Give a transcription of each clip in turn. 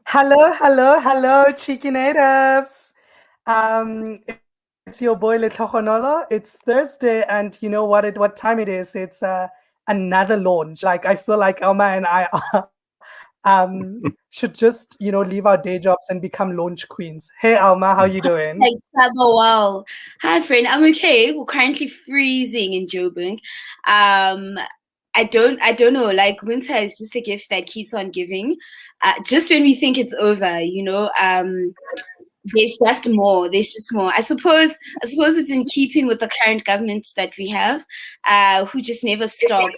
Hello, hello, hello, cheeky natives. Um, it's your boy Letlogonolo. It's Thursday, and you know what time it is? It's another launch. Like I feel like Elma and I are, should just leave our day jobs and become launch queens. Hey Alma, how you doing? Like Sabo, wow. Hi, friend. I'm okay. We're currently freezing in Joburg. Um, I don't know. Like winter is just a gift that keeps on giving. Just when we think it's over, there's just more. There's just more. I suppose it's in keeping with the current government that we have, who just never stop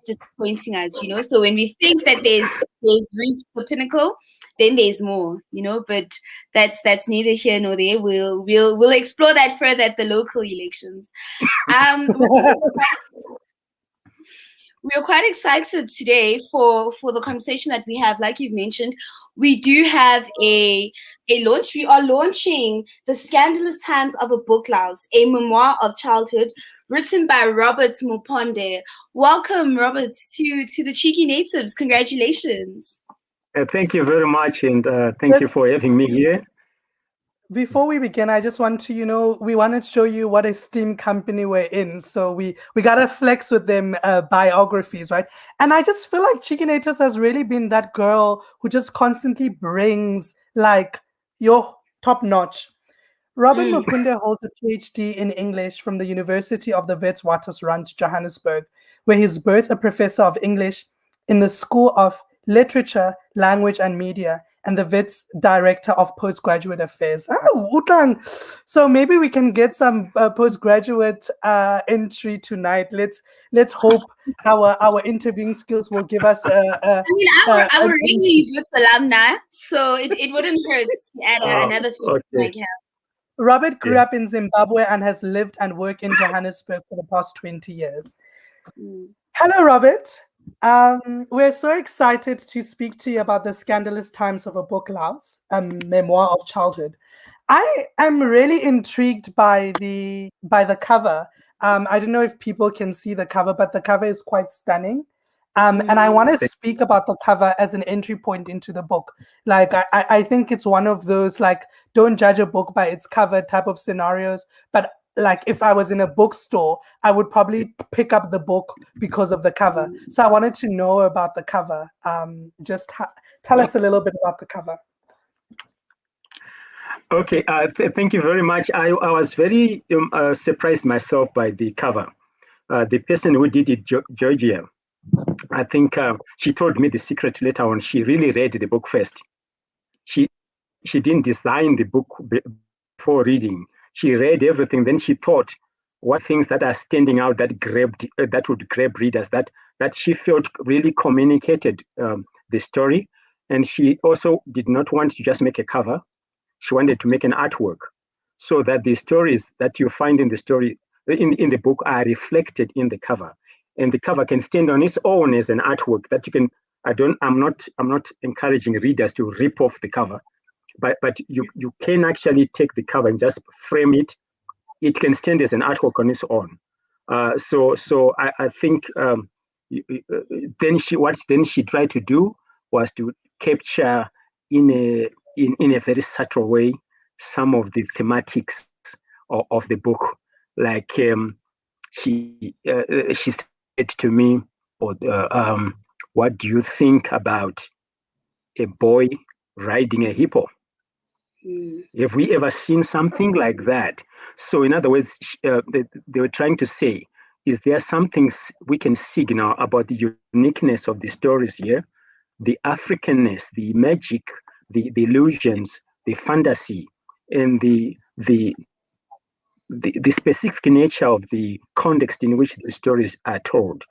disappointing us. So when we think that they've reached the pinnacle, then there's more. But that's neither here nor there. We'll explore that further at the local elections. Um, we're quite excited today for the conversation that we have. Like you've mentioned, we do have a launch. We are launching The Scandalous Times of a Book Louse, a memoir of childhood written by Robert Muponde. Welcome, Robert, to the Cheeky Natives. Congratulations. Thank you very much, and thank you Yes. for having me here. Before we begin, I just want to, we wanted to show you what a STEAM company we're in. So we gotta flex with them biographies, right? And I just feel like Chickenators has really been that girl who just constantly brings like your top notch. Robert Mm. Muponde holds a PhD in English from the University of the Witwatersrand, Johannesburg, where he's both a professor of English in the School of Literature, Language and Media and the Wits Director of Postgraduate Affairs. Utang. So maybe we can get some postgraduate entry tonight. Let's hope our interviewing skills will give us I mean, I'm already with alumni, so it wouldn't hurt to add another thing Okay. like him. Robert grew up in Zimbabwe and has lived and worked in Johannesburg for the past 20 years. Mm. Hello, Robert. We're so excited to speak to you about the Scandalous Times of a Book Louse, a memoir of childhood. I am really intrigued by the cover. I don't know if people can see the cover, but the cover is quite stunning. And I want to speak about the cover as an entry point into the book. Like, I think it's one of those, like, don't judge a book by its cover type of scenarios. But, like, if I was in a bookstore, I would probably pick up the book because of the cover. So I wanted to know about the cover. Tell us a little bit about the cover. Okay, thank you very much. I was very surprised myself by the cover. The person who did it, Georgia, I think she told me the secret later on. She really read the book first. She didn't design the book before reading. She read everything. Then she thought what things that are standing out that would grab readers, that she felt really communicated the story. And she also did not want to just make a cover. She wanted to make an artwork so that the stories that you find in the story in the book are reflected in the cover, and the cover can stand on its own as an artwork that you can. I'm not encouraging readers to rip off the cover, but you can actually take the cover and just frame it. It can stand as an artwork on its own. So I think then she tried to do was to capture in a very subtle way some of the thematics of the book. Like she said to me, what do you think about a boy riding a hippo? Mm. Have we ever seen something like that? So in other words, they were trying to say, is there something we can signal about the uniqueness of the stories here, the Africanness, the magic, the illusions, the fantasy, and the specific nature of the context in which the stories are told.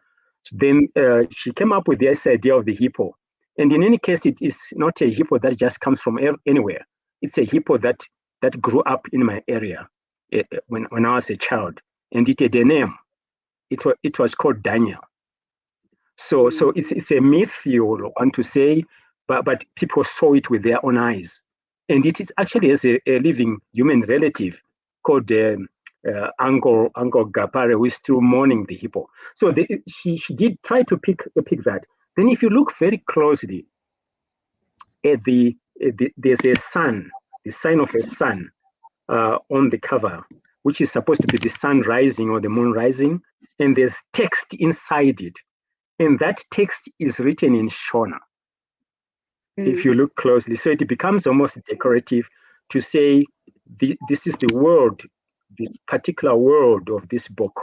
So then she came up with this idea of the hippo. And in any case, it is not a hippo that just comes from anywhere. It's a hippo that grew up in my area when I was a child. And it had a name. It was called Daniel. So it's a myth, you want to say, but people saw it with their own eyes. And it is actually as a living human relative called Uncle Gapare, who is still mourning the hippo. So she did try to pick that. Then if you look very closely, there's a sun, the sign of a sun on the cover, which is supposed to be the sun rising or the moon rising, and there's text inside it. And that text is written in Shona, if you look closely. So it becomes almost decorative to say this is the world, the particular world of this book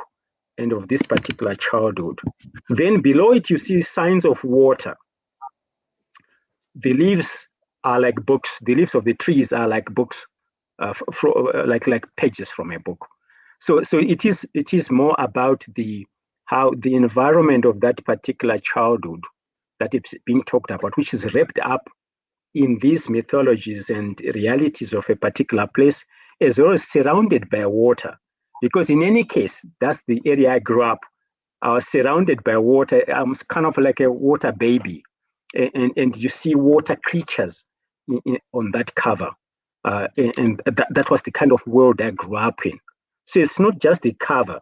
and of this particular childhood. Then below it, you see signs of water. The leaves are like books. The leaves of the trees are like books, like pages from a book. So it is more about how the environment of that particular childhood that is being talked about, which is wrapped up in these mythologies and realities of a particular place, as well as surrounded by water. Because in any case, that's the area I grew up. I was surrounded by water. I'm kind of like a water baby. And you see water creatures on that cover. And that was the kind of world I grew up in. So it's not just the cover.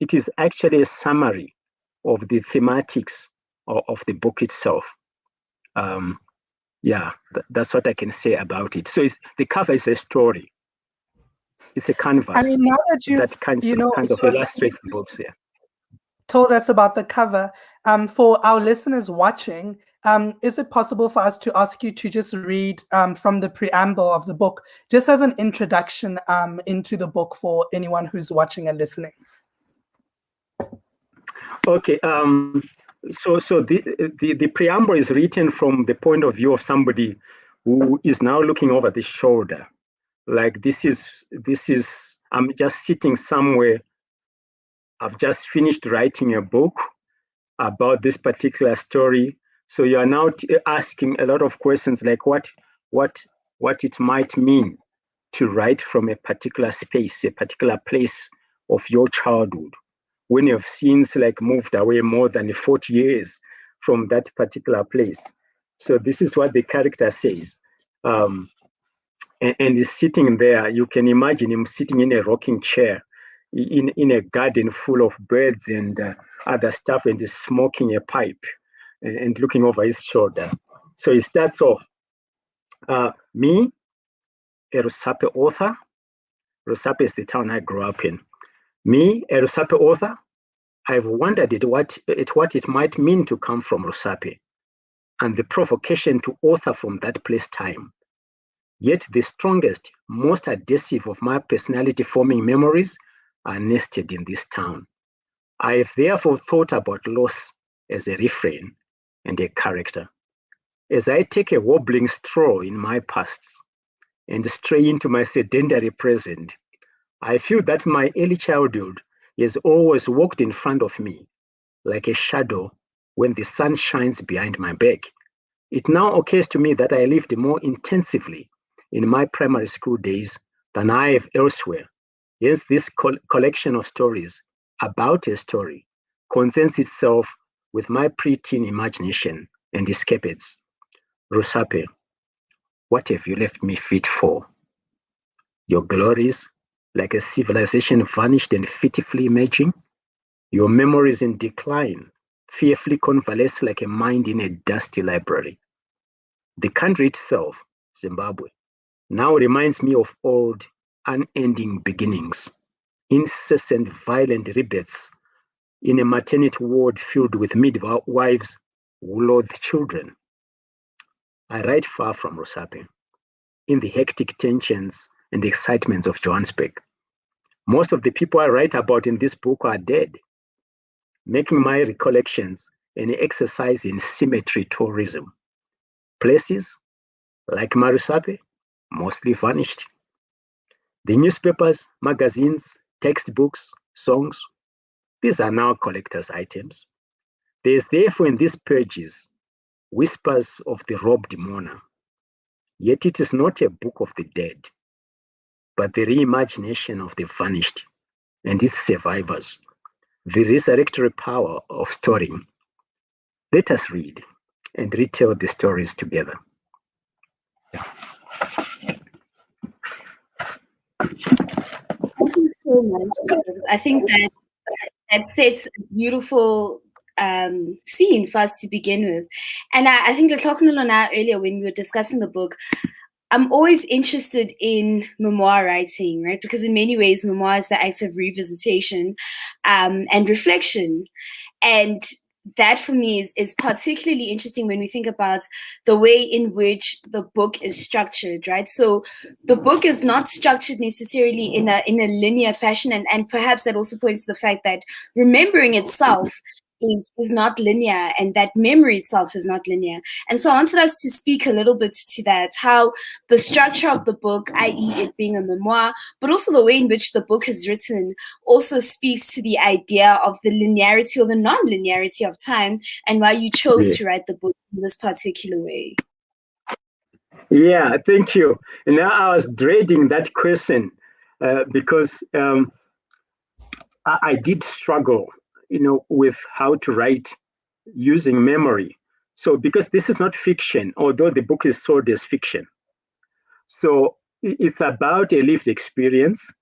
It is actually a summary of the thematics of the book itself. That's what I can say about it. So the cover is a story. It's a canvas. I mean, now that that kind of illustrates the books here. Told us about the cover. For our listeners watching, is it possible for us to ask you to just read from the preamble of the book, just as an introduction into the book for anyone who's watching and listening? Okay. So the preamble is written from the point of view of somebody who is now looking over the shoulder. Like this is I'm just sitting somewhere. I've just finished writing a book about this particular story. So you are now asking a lot of questions, like what it might mean to write from a particular space, a particular place of your childhood, when you've since moved away more than 40 years from that particular place. So this is what the character says. And he's sitting there. You can imagine him sitting in a rocking chair in a garden full of birds and other stuff, and he's smoking a pipe and looking over his shoulder. So he starts off, me, a Rusape author. Rusape is the town I grew up in. Me, a Rusape author, I've wondered at what it might mean to come from Rusape and the provocation to author from that place time. Yet the strongest, most adhesive of my personality-forming memories are nested in this town. I have therefore thought about loss as a refrain and a character. As I take a wobbling stroll in my pasts and stray into my sedentary present, I feel that my early childhood has always walked in front of me, like a shadow when the sun shines behind my back. It now occurs to me that I lived more intensively in my primary school days than I have elsewhere. Yes, this collection of stories about a story concerns itself with my preteen imagination and escapades. Rusape, what have you left me fit for? Your glories, like a civilization vanished and fitfully emerging? Your memories in decline, fearfully convalesce like a mind in a dusty library. The country itself, Zimbabwe, now reminds me of old, unending beginnings, incessant violent rebirths in a maternity ward filled with midwives who loathe children. I write far from Rusape, in the hectic tensions and excitements of Johannesburg. Most of the people I write about in this book are dead, making my recollections an exercise in symmetry tourism. Places like Marusape mostly vanished. The newspapers, magazines, textbooks, songs, these are now collector's items. There is therefore in these pages whispers of the robbed mourner. Yet it is not a book of the dead, but the reimagination of the vanished and its survivors, the resurrectory power of storing. Let us read and retell the stories together. Thank you so much. I think that sets a beautiful scene for us to begin with. And I think earlier when we were discussing the book, I'm always interested in memoir writing, right? Because in many ways, memoir is the act of revisitation and reflection. And that for me is particularly interesting when we think about the way in which the book is structured, right? So the book is not structured necessarily in a linear fashion, and perhaps that also points to the fact that remembering itself is not linear, and that memory itself is not linear. And so I wanted us to speak a little bit to that, how the structure of the book, i.e. it being a memoir, but also the way in which the book is written also speaks to the idea of the linearity or the non-linearity of time, and why you chose to write the book in this particular way. Yeah, thank you. Now I was dreading that question because I did struggle, with how to write using memory. So because this is not fiction, although the book is sold as fiction. So it's about a lived experience.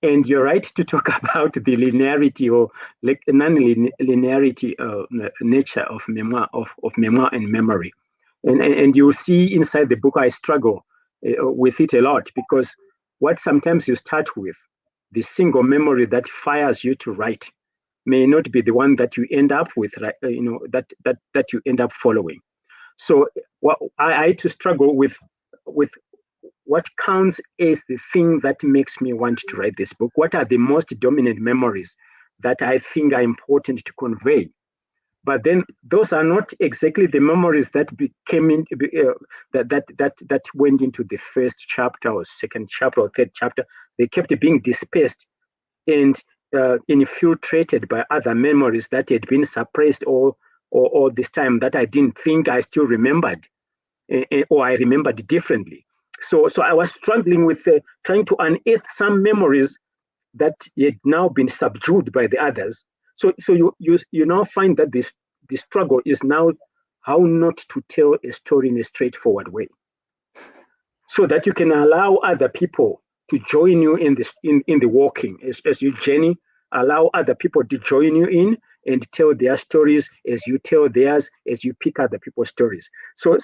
And you're right to talk about the linearity or like non-linearity nature of memoir, of memoir and memory. And you'll see inside the book, I struggle with it a lot, because what sometimes you start with, the single memory that fires you to write, may not be the one that you end up with, right? That you end up following. So what I had to struggle with what counts as the thing that makes me want to write this book. What are the most dominant memories that I think are important to convey? But then those are not exactly the memories that became in, that went into the first chapter or second chapter or third chapter. They kept being dispersed and infiltrated by other memories that had been suppressed all this time, that I didn't think I still remembered, or I remembered differently. So I was struggling with trying to unearth some memories that had now been subdued by the others. So you now find that the struggle is now how not to tell a story in a straightforward way, so that you can allow other people to join you in the walking as you journey. Allow other people to join you in and tell their stories as you tell theirs, as you pick other people's stories. So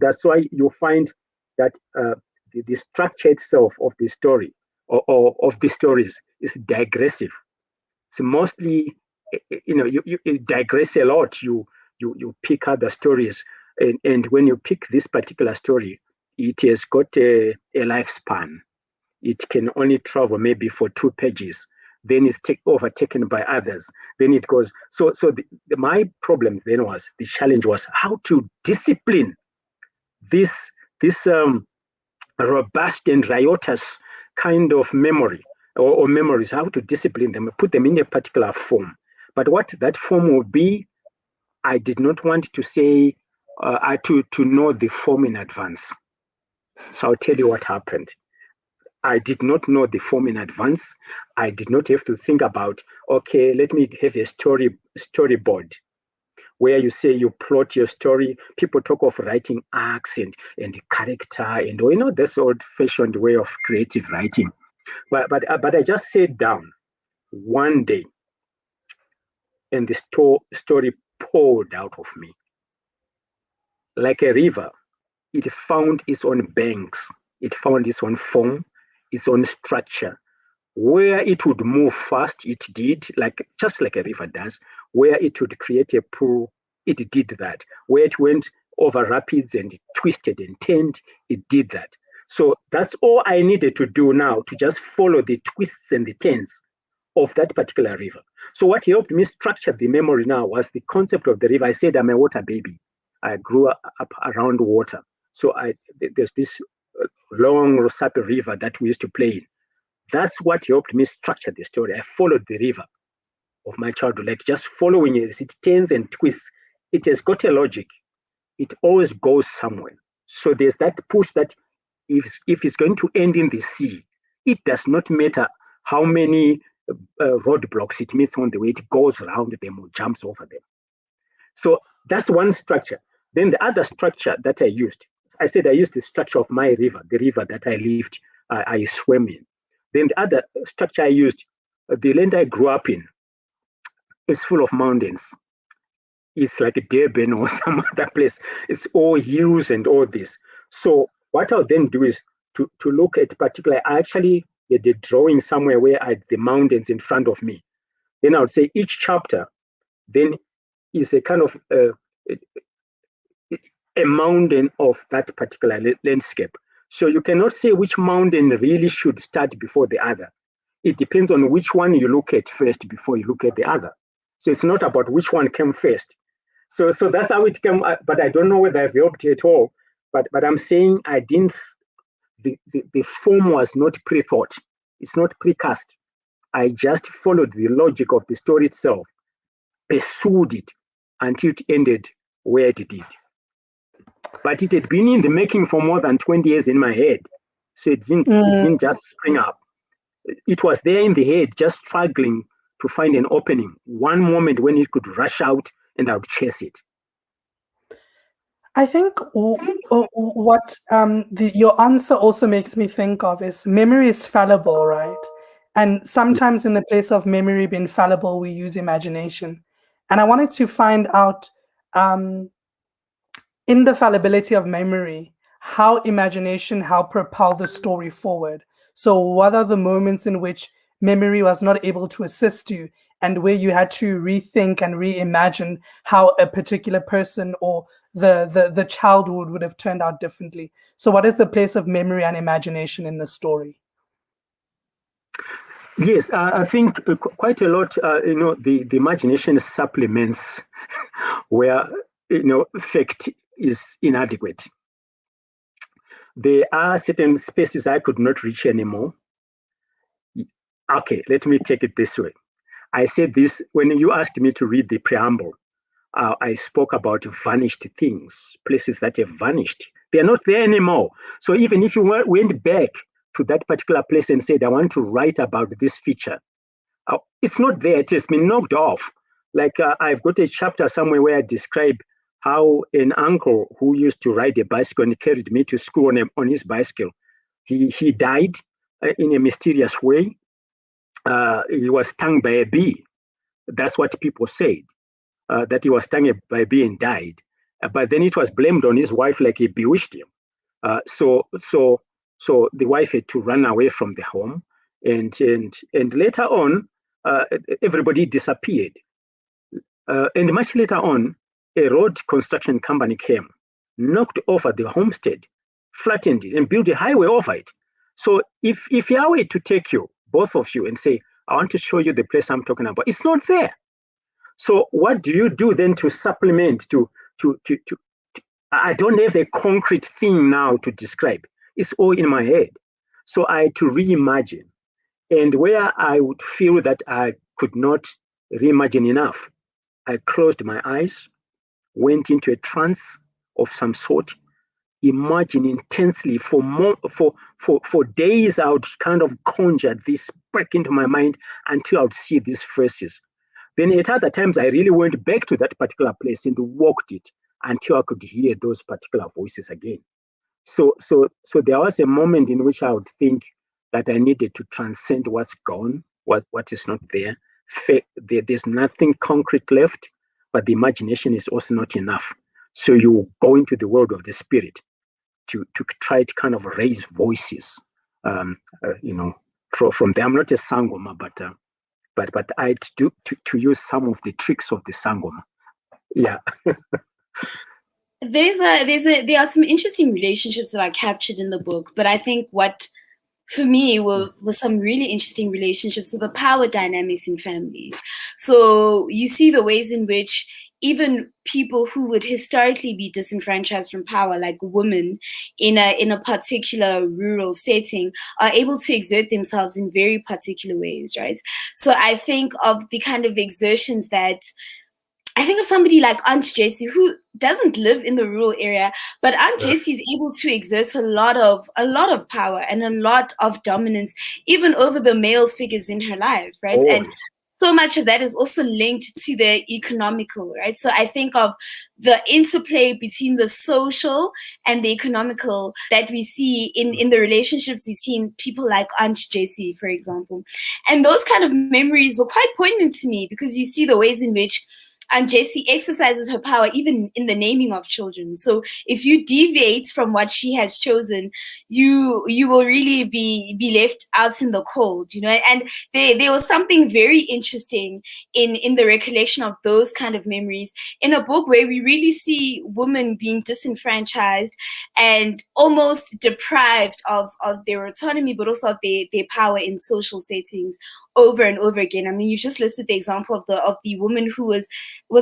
that's why you find that the structure itself of the story or of the stories is digressive. So mostly, you digress a lot. You pick other stories, and when you pick this particular story, it has got a lifespan. It can only travel maybe for 2 pages. Then it's overtaken by others. Then it goes. So my problem then was, the challenge was how to discipline this robust and riotous kind of memory or memories, how to discipline them, put them in a particular form. But what that form would be, I did not want to say, to know the form in advance. So I'll tell you what happened. I did not know the form in advance. I did not have to think about, okay, let me have a storyboard where you say you plot your story. People talk of writing arcs and character and this old-fashioned way of creative writing. But I just sat down one day, and the story poured out of me like a river. It found its own banks. It found its own form, its own structure. Where it would move fast, it did, just like a river does. Where it would create a pool, it did that. Where it went over rapids and it twisted and turned, it did that. So that's all I needed to do now, to just follow the twists and the turns of that particular river. So what helped me structure the memory now was the concept of the river. I said I'm a water baby. I grew up around water. So there's this long Rosape river that we used to play in. That's what helped me structure the story. I followed the river of my childhood, like just following it as it turns and twists. It has got a logic. It always goes somewhere. So there's that push that if it's going to end in the sea, it does not matter how many roadblocks it meets on the way. It goes around them or jumps over them. So that's one structure. Then the other structure that I used, I said I used the structure of my river, the river that I lived, I swam in. Then the other structure I used, the land I grew up in is full of mountains. it's like a Durban or some other place. It's all hues and all this. So what I'll then do is to look at particular, I actually did a drawing somewhere where I had the mountains in front of me. Then I would say each chapter then is a kind of a mountain of that particular landscape. So you cannot say which mountain really should start before the other. It depends on which one you look at first before you look at the other. So it's not about which one came first. So that's how it came. But I don't know whether I've helped at all. But I'm saying I didn't. The form was not pre-thought. It's not precast. I just followed the logic of the story itself, pursued it until it ended where it did. But it had been in the making for more than 20 years in my head. So it didn't just spring up. It was there in the head, just struggling to find an opening. One moment when it could rush out and I would chase it. I think what your answer also makes me think of is memory is fallible, right? And sometimes in the place of memory being fallible, we use imagination. And I wanted to find out, in the fallibility of memory, how imagination helped propel the story forward. So what are the moments in which memory was not able to assist you, and where you had to rethink and reimagine how a particular person or the childhood would have turned out differently? So what is the place of memory and imagination in the story? Yes, I think quite a lot, the imagination supplements where, fact is inadequate. There are certain spaces I could not reach anymore. Okay, let me take it this way. I said this when you asked me to read the preamble. I spoke about vanished things, places that have vanished. They're not there anymore. So even if you went back to that particular place and said, I want to write about this feature, it's not there. It has been knocked off. Like I've got a chapter somewhere where I describe how an uncle who used to ride a bicycle and carried me to school on his bicycle, he died in a mysterious way. He was stung by a bee. That's what people said, that he was stung by a bee and died. But then it was blamed on his wife, like he bewitched him. So the wife had to run away from the home, and later on, everybody disappeared. And much later on, a road construction company came, knocked over the homestead, flattened it, and built a highway over it. So if Yahweh to take you, both of you, and say, I want to show you the place I'm talking about, it's not there. So what do you do then to supplement, I don't have a concrete thing now to describe. It's all in my head. So I had to reimagine. And where I would feel that I could not reimagine enough, I closed my eyes, went into a trance of some sort, imagined intensely for days. I would kind of conjure this back into my mind until I would see these verses. Then at other times, I really went back to that particular place and walked it until I could hear those particular voices again. So there was a moment in which I would think that I needed to transcend what's gone, what is not there. There's nothing concrete left, but the imagination is also not enough. So you go into the world of the spirit to try to kind of raise voices, from there. I'm not a sangoma, but I do to use some of the tricks of the sangoma. Yeah. There are some interesting relationships that are captured in the book, but I think what for me were some really interesting relationships with the power dynamics in families. So you see the ways in which even people who would historically be disenfranchised from power, like women in a particular rural setting, are able to exert themselves in very particular ways, right? So I think of the kind of exertions that I think of somebody like Aunt Jessie, who doesn't live in the rural area, but Aunt Jessie is able to exert a lot of power and a lot of dominance, even over the male figures in her life, right? Oh. And so much of that is also linked to the economical, right? So I think of the interplay between the social and the economical that we see in the relationships between people like Aunt Jessie, for example. And those kind of memories were quite poignant to me because you see the ways in which and Jessie exercises her power even in the naming of children. So if you deviate from what she has chosen, you will really be left out in the cold, you know. And there was something very interesting in the recollection of those kind of memories in a book where we really see women being disenfranchised and almost deprived of their autonomy, but also of their power in social settings over and over again. I mean, you just listed the example of the woman who was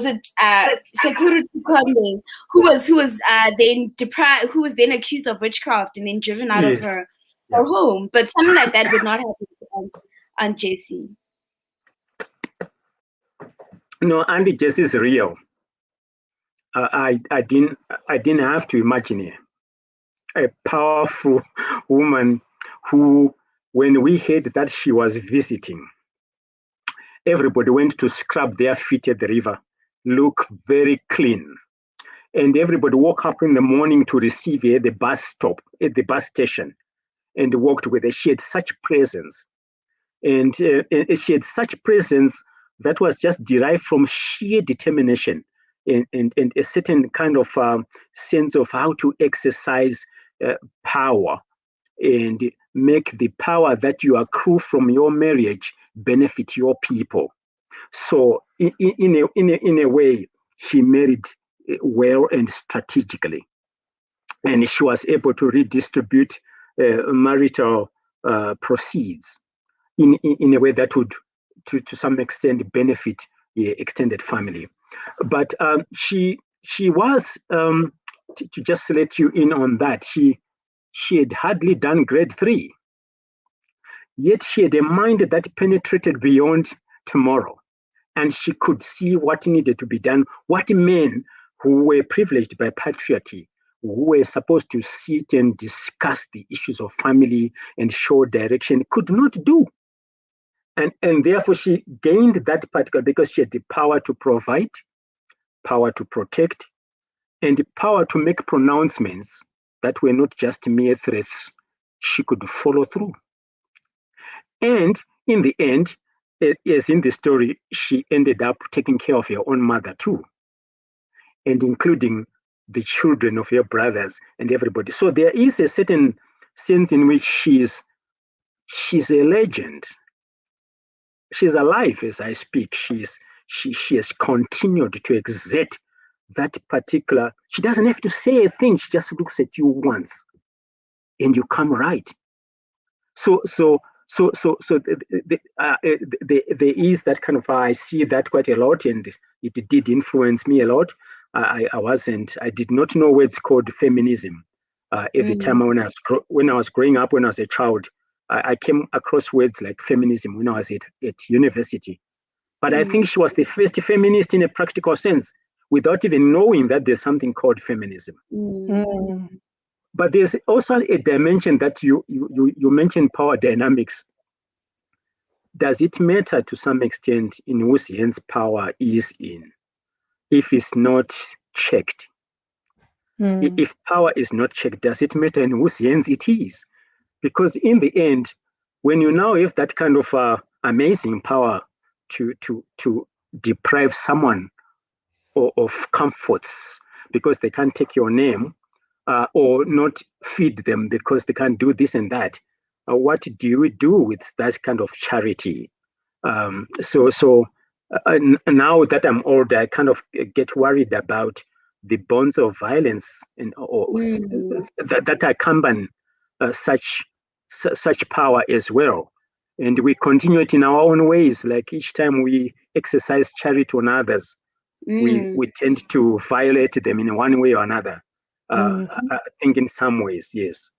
it Sekuru Tukonde, who was then deprived, who was then accused of witchcraft and then driven out of her home. But something like that would not happen to Aunt Jessie. No, Auntie Jessie is real. I didn't have to imagine a powerful woman who, when we heard that she was visiting, everybody went to scrub their feet at the river, look very clean. And everybody woke up in the morning to receive her at the bus stop, at the bus station, and walked with her. She had such presence. And she had such presence that was just derived from sheer determination and a certain kind of sense of how to exercise power and make the power that you accrue from your marriage benefit your people. So in a way, she married well and strategically. And she was able to redistribute marital proceeds in a way that would, to some extent, benefit the extended family. But she was, to just let you in on that, she had hardly done grade 3. Yet she had a mind that penetrated beyond tomorrow. And she could see what needed to be done, what men who were privileged by patriarchy, who were supposed to sit and discuss the issues of family and show direction, could not do. And therefore she gained that particular, because she had the power to provide, power to protect, and the power to make pronouncements that were not just mere threats. She could follow through. And in the end, as in the story, she ended up taking care of her own mother too, and including the children of her brothers and everybody. So there is a certain sense in which she's a legend. She's alive as I speak. She has continued to exert that particular. She doesn't have to say a thing. She just looks at you once, and you come right. So there is that kind of, I see that quite a lot, and it did influence me a lot. I did not know words called feminism at the time when I was growing up, when I was a child. I came across words like feminism when I was at university. But I think she was the first feminist in a practical sense, without even knowing that there's something called feminism. But there's also a dimension that you mentioned, power dynamics. Does it matter to some extent in whose hands power is in, if it's not checked? If power is not checked, does it matter in whose hands it is? Because in the end, when you now have that kind of amazing power to deprive someone of comforts because they can't take your name, or not feed them because they can't do this and that, what do you do with that kind of charity? So now that I'm older, I kind of get worried about the bonds of violence and that accompany such power as well. And we continue it in our own ways. Like each time we exercise charity on others, we tend to violate them in one way or another. I think in some ways, yes.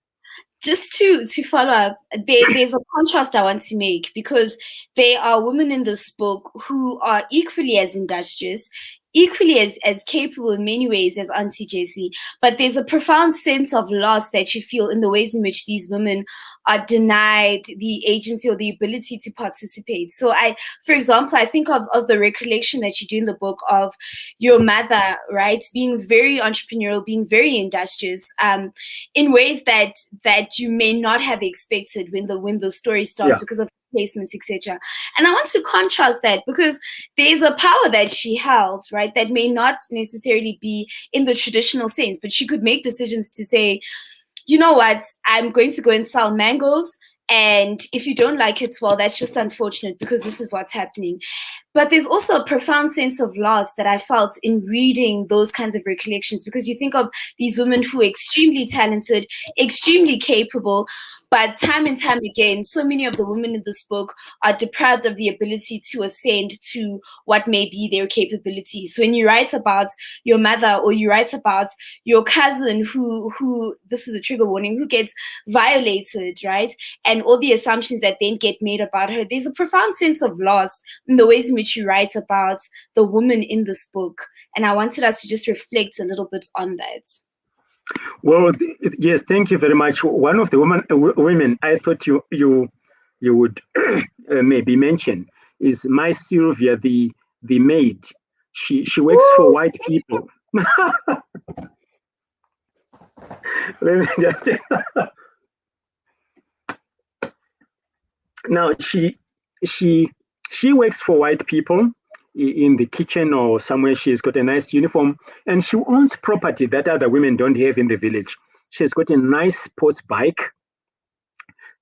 Just to follow up, there's a contrast I want to make, because there are women in this book who are equally as industrious, equally as capable in many ways as Auntie Jessie, but there's a profound sense of loss that you feel in the ways in which these women are denied the agency or the ability to participate. So for example, I think of the recollection that you do in the book of your mother, right, being very entrepreneurial, being very industrious, in ways that you may not have expected when the story starts, because of placements, etc. And I want to contrast that because there's a power that she held, right, that may not necessarily be in the traditional sense, but she could make decisions to say, you know what, I'm going to go and sell mangoes. And if you don't like it, well, that's just unfortunate because this is what's happening. But there's also a profound sense of loss that I felt in reading those kinds of recollections, because you think of these women who are extremely talented, extremely capable, but time and time again, so many of the women in this book are deprived of the ability to ascend to what may be their capabilities. So when you write about your mother, or you write about your cousin who this is a trigger warning, who gets violated, right? And all the assumptions that then get made about her, there's a profound sense of loss in the ways in which you write about the woman in this book. And I wanted us to just reflect a little bit on that. Well, yes, thank you very much. One of the women I thought you would maybe mention is my Sylvia, the maid. She works for white people. Let me just now she works for white people in the kitchen or somewhere. She's got a nice uniform, and she owns property that other women don't have in the village. She's got a nice sports bike.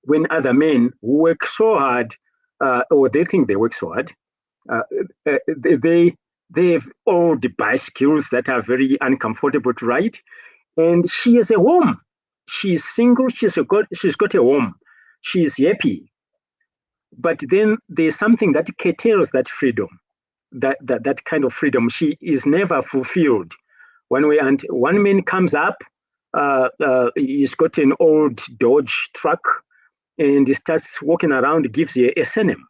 When other men who work so hard, or they think they work so hard, they have all the bicycles that are very uncomfortable to ride. And she has a home. She's single. She's got a home. She's happy. But then there's something that curtails that freedom. That kind of freedom, she is never fulfilled. One way, and one man comes up, he's got an old Dodge truck, and he starts walking around, gives you a surname,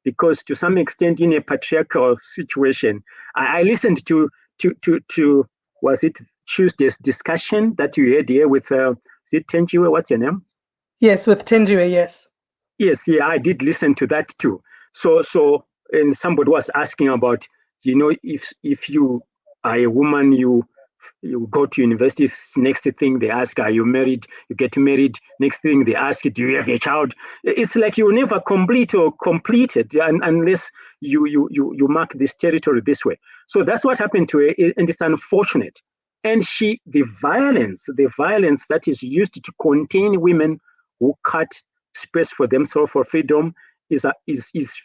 because to some extent, in a patriarchal situation, I listened to was it Tuesday's discussion that you had here with is it Tenjiwe? What's your name? Yes, with Tenjiwe, yes. Yes, yeah, I did listen to that too. So. And somebody was asking about, if you are a woman, you go to university, next thing they ask, are you married? You get married, next thing they ask, do you have a child? It's like you never complete or complete it unless you mark this territory this way. So that's what happened to her, and it's unfortunate. And the violence that is used to contain women who cut space for themselves for freedom is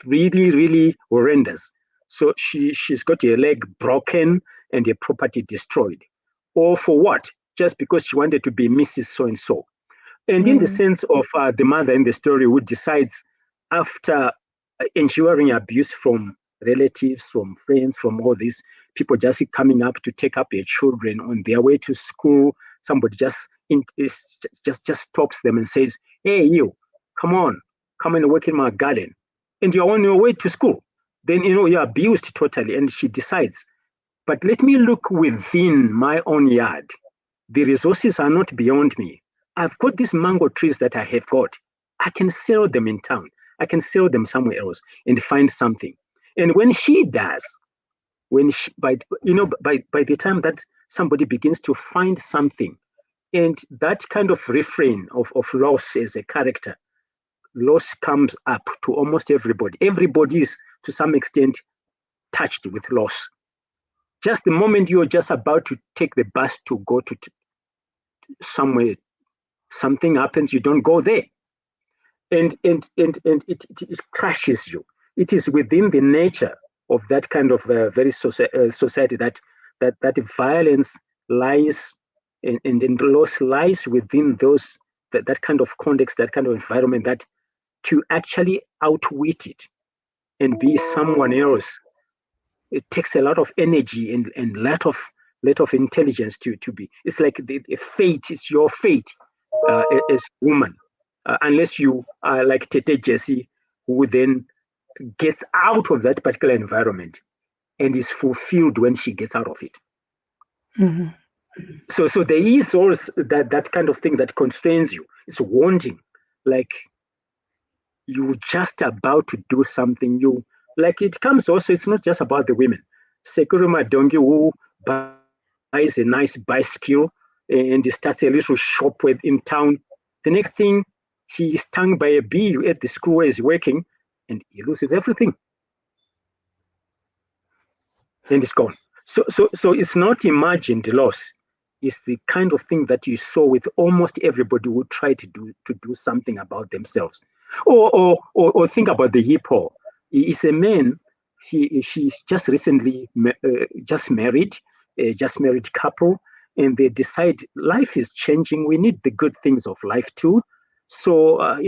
really, really horrendous. So she's got her leg broken and her property destroyed. All for what? Just because she wanted to be Mrs. So-and-so. And in the sense of the mother in the story who decides, after enduring abuse from relatives, from friends, from all these people just coming up to take up their children on their way to school, somebody just stops them and says, hey, you, come and work in my garden. And you're on your way to school. Then, you're abused totally. And she decides, but let me look within my own yard. The resources are not beyond me. I've got these mango trees that I have got. I can sell them in town. I can sell them somewhere else and find something. And when she does, by the time that somebody begins to find something, and that kind of refrain of loss as a character, loss comes up to almost everybody. Everybody is, to some extent, touched with loss. Just the moment you're just about to take the bus to go to somewhere, something happens, you don't go there. And it crushes you. It is within the nature of that kind of very society that violence lies, and loss lies within that kind of context, that kind of environment, that to actually outwit it and be someone else, it takes a lot of energy and lot of intelligence to be. It's like the fate. It's your fate as a woman, unless you are like Tete Jessie, who then gets out of that particular environment and is fulfilled when she gets out of it. Mm-hmm. So there is also that kind of thing that constrains you. It's wanting, like you're just about to do something. It comes also, it's not just about the women. Sekuruma Dongi, who buys a nice bicycle and he starts a little shop in town. The next thing, he is stung by a bee at the school where he's working. and he loses everything. And it's gone. So it's not imagined loss. It's the kind of thing that you saw with almost everybody who tried to do something about themselves. Or think about the hippo. He is a man. She's just recently just married couple, and they decide life is changing. We need the good things of life too. So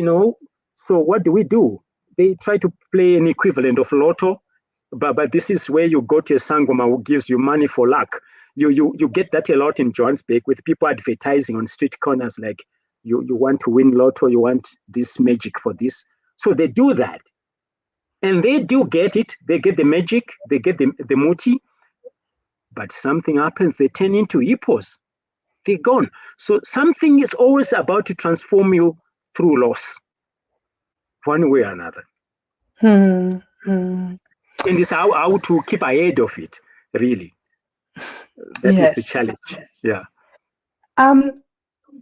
so what do? They try to play an equivalent of lotto, but this is where you go to a sangoma who gives you money for luck. You get that a lot in Johannesburg with people advertising on street corners like you want to win lotto, you want this magic for this. So they do that. And they do get it. They get the magic, they get the muti, but something happens, they turn into hippos. They're gone. So something is always about to transform you through loss, one way or another. Hmm. And it's how to keep ahead of it, really. That is the challenge. Yeah.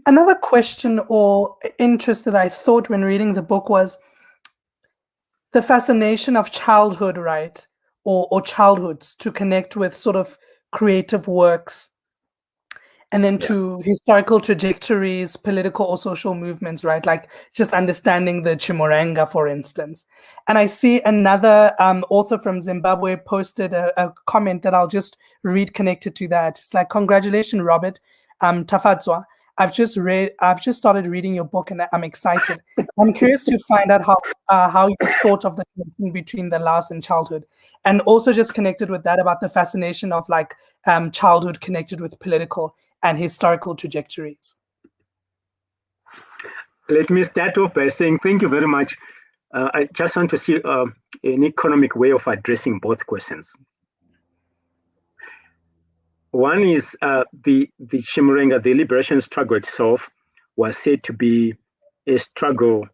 Another question or interest that I thought when reading the book was the fascination of childhood, right? Or childhoods to connect with sort of creative works, and then to historical trajectories, political or social movements, right? Like just understanding the Chimurenga, for instance. And I see another author from Zimbabwe posted a comment that I'll just read connected to that. It's like, congratulations, Robert. Tafadzwa. I've just started reading your book and I'm excited. I'm curious to find out how you thought of the connection between the loss and childhood, and also just connected with that about the fascination of like childhood connected with political and historical trajectories. Let me start off by saying thank you very much. I just want to see an economic way of addressing both questions. One is the Chimurenga, the liberation struggle itself, was said to be a struggle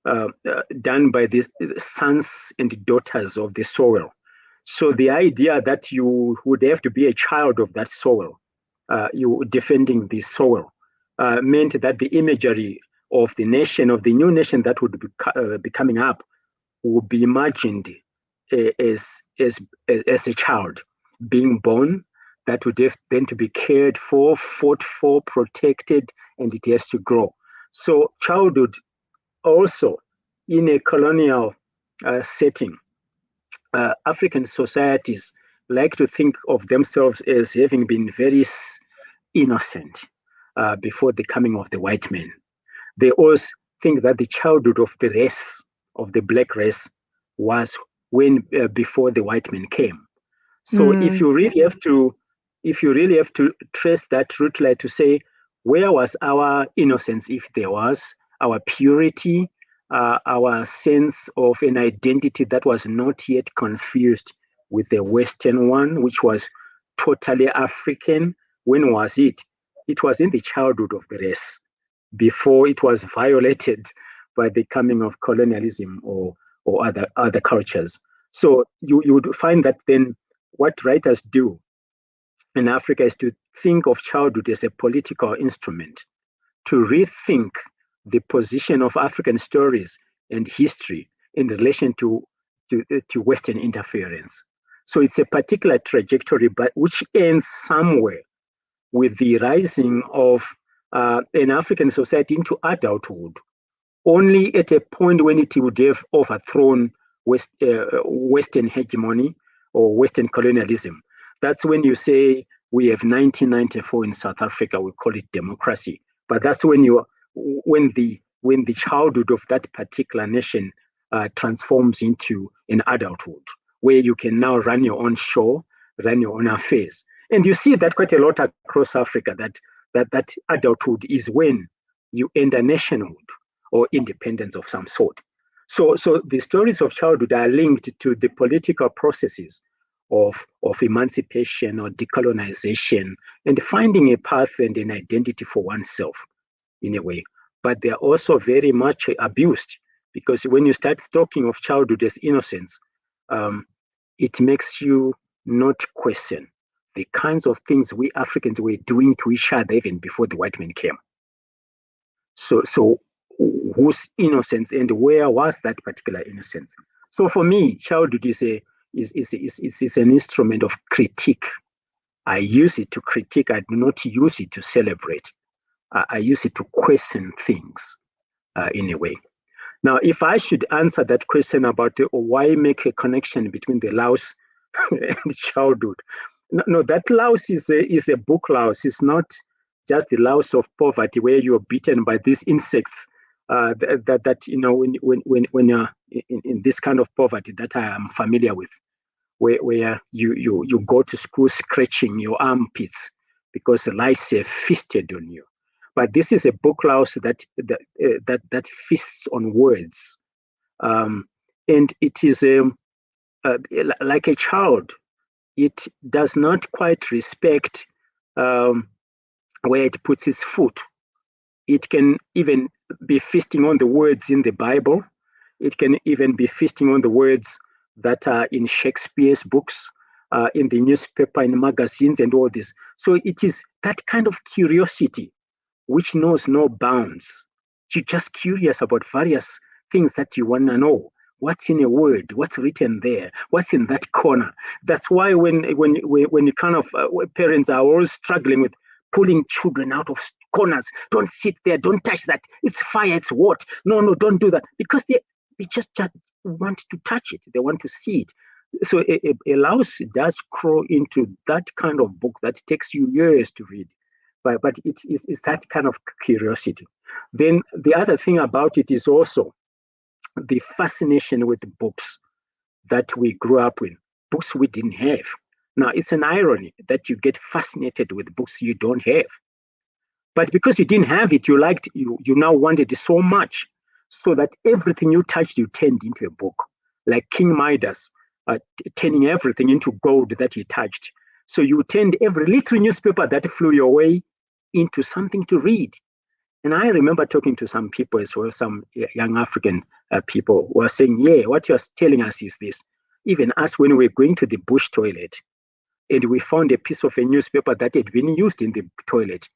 done by the sons and daughters of the soil. So the idea that you would have to be a child of that soil, you defending the soil, meant that the imagery of the nation, of the new nation that would be coming up, would be imagined as a child being born, that would have then to be cared for, fought for, protected, and it has to grow. So childhood also in a colonial setting, African societies like to think of themselves as having been very innocent before the coming of the white man. They always think that the childhood of the race, of the black race, was when before the white man came. So if you really have to trace that root line to say, where was our innocence, if there was, our purity, our sense of an identity that was not yet confused with the Western one, which was totally African? When was it? It was in the childhood of the race, before it was violated by the coming of colonialism or other cultures. So you would find that then what writers do in Africa is to think of childhood as a political instrument, to rethink the position of African stories and history in relation to Western interference. So it's a particular trajectory, but which ends somewhere with the rising of an African society into adulthood, only at a point when it would have overthrown Western hegemony or Western colonialism. That's when you say we have 1994 in South Africa, we call it democracy. But that's when the childhood of that particular nation transforms into an adulthood, where you can now run your own show, run your own affairs. And you see that quite a lot across Africa, that adulthood is when you enter nationhood or independence of some sort. So the stories of childhood are linked to the political processes of emancipation or decolonization and finding a path and an identity for oneself in a way. But they are also very much abused, because when you start talking of childhood as innocence, it makes you not question the kinds of things we Africans were doing to each other even before the white man came. So whose innocence and where was that particular innocence? So for me, childhood is an instrument of critique. I use it to critique. I do not use it to celebrate. I use it to question things in a way. Now, if I should answer that question about why make a connection between the louse and childhood, no, that louse is a book louse. It's not just the louse of poverty where you're beaten by these insects. That when you're in this kind of poverty that I am familiar with, where you go to school scratching your armpits because lice have feasted on you. But this is a book louse that feasts on words, and it is like a child. It does not quite respect where it puts its foot. It can even be feasting on the words in the Bible. It can even be feasting on the words that are in Shakespeare's books, in the newspaper, in magazines, and all this. So it is that kind of curiosity which knows no bounds. You're just curious about various things that you want to know. What's in a word? What's written there? What's in that corner? That's why when you kind of parents are always struggling with pulling children out of corners. Don't sit there. Don't touch that. It's fire. It's what? No, don't do that. Because they just want to touch it. They want to see it. So a louse does crawl into that kind of book that takes you years to read. But it's that kind of curiosity. Then the other thing about it is also the fascination with the books that we grew up with, books we didn't have. Now, it's an irony that you get fascinated with books you don't have. But because you didn't have it, you now wanted it so much, so that everything you touched, you turned into a book. Like King Midas, turning everything into gold that he touched. So you turned every little newspaper that flew your way into something to read. And I remember talking to some people as well, some young African people who were saying, yeah, what you're telling us is this. Even us, when we were going to the bush toilet and we found a piece of a newspaper that had been used in the toilet,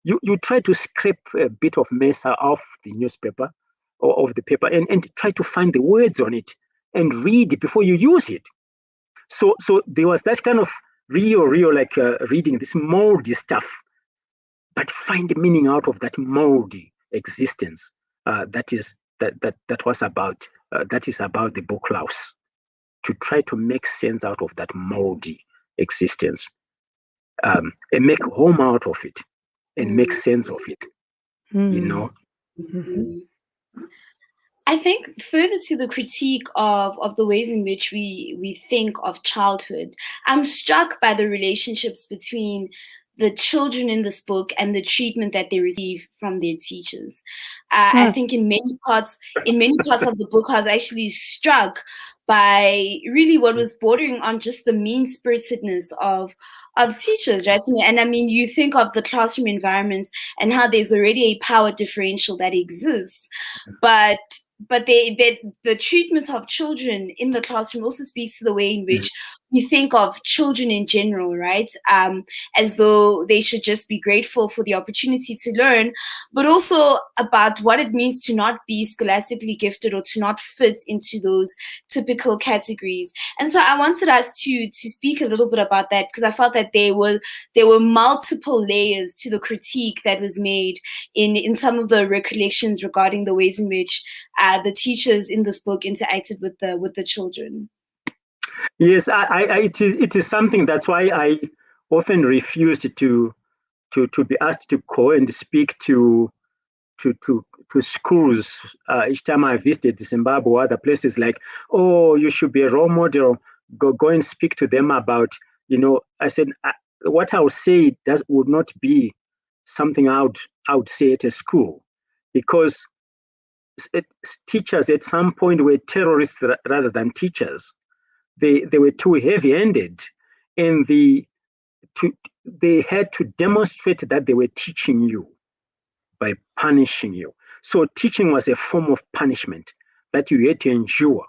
you try to scrape a bit of mess off the newspaper or of the paper and try to find the words on it and read before you use it. So there was that kind of real like reading this moldy stuff, but find the meaning out of that moldy existence. That is about the book louse, to try to make sense out of that moldy existence, and make home out of it, and make sense of it. You know. Mm-hmm. I think further to the critique of the ways in which we think of childhood, I'm struck by the relationships between the children in this book and the treatment that they receive from their teachers. I think in many parts of the book, I was actually struck by really what was bordering on just the mean-spiritedness of teachers, right? And I mean, you think of the classroom environments and how there's already a power differential that exists, but the treatment of children in the classroom also speaks to the way in which we think of children in general, right? As though they should just be grateful for the opportunity to learn, but also about what it means to not be scholastically gifted or to not fit into those typical categories. And so I wanted us to speak a little bit about that, because I felt that there were multiple layers to the critique that was made in some of the recollections regarding the ways in which the teachers in this book interacted with the children. Yes, it is something that's why I often refused to be asked to go and speak to schools each time I visited Zimbabwe or other places. Like, oh, you should be a role model. Go and speak to them about, I said, what I would say would not be something I would say at a school, because teachers at some point were terrorists rather than teachers. They were too heavy-handed, and they had to demonstrate that they were teaching you by punishing you. So teaching was a form of punishment that you had to endure.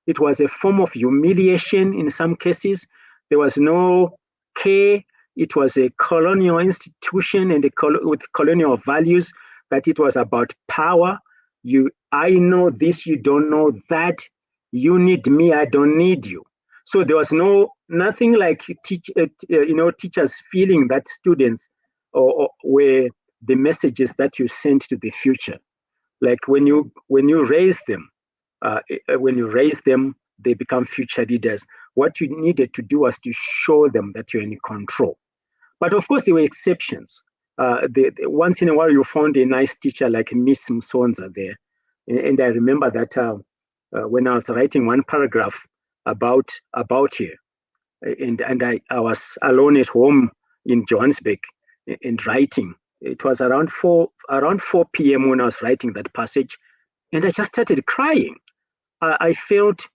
It was a form of humiliation in some cases. There was no care. It was a colonial institution and with colonial values, that it was about power. I know this, you don't know that. You need me, I don't need you. So there was nothing like teachers feeling that students or were the messages that you sent to the future. Like when you raise them, they become future leaders. What you needed to do was to show them that you're in control. But of course, there were exceptions. Once in a while, you found a nice teacher like Miss Msonza there. And I remember that when I was writing one paragraph about her, and I was alone at home in Johannesburg and writing. It was around 4 p.m. when I was writing that passage, and I just started crying. I felt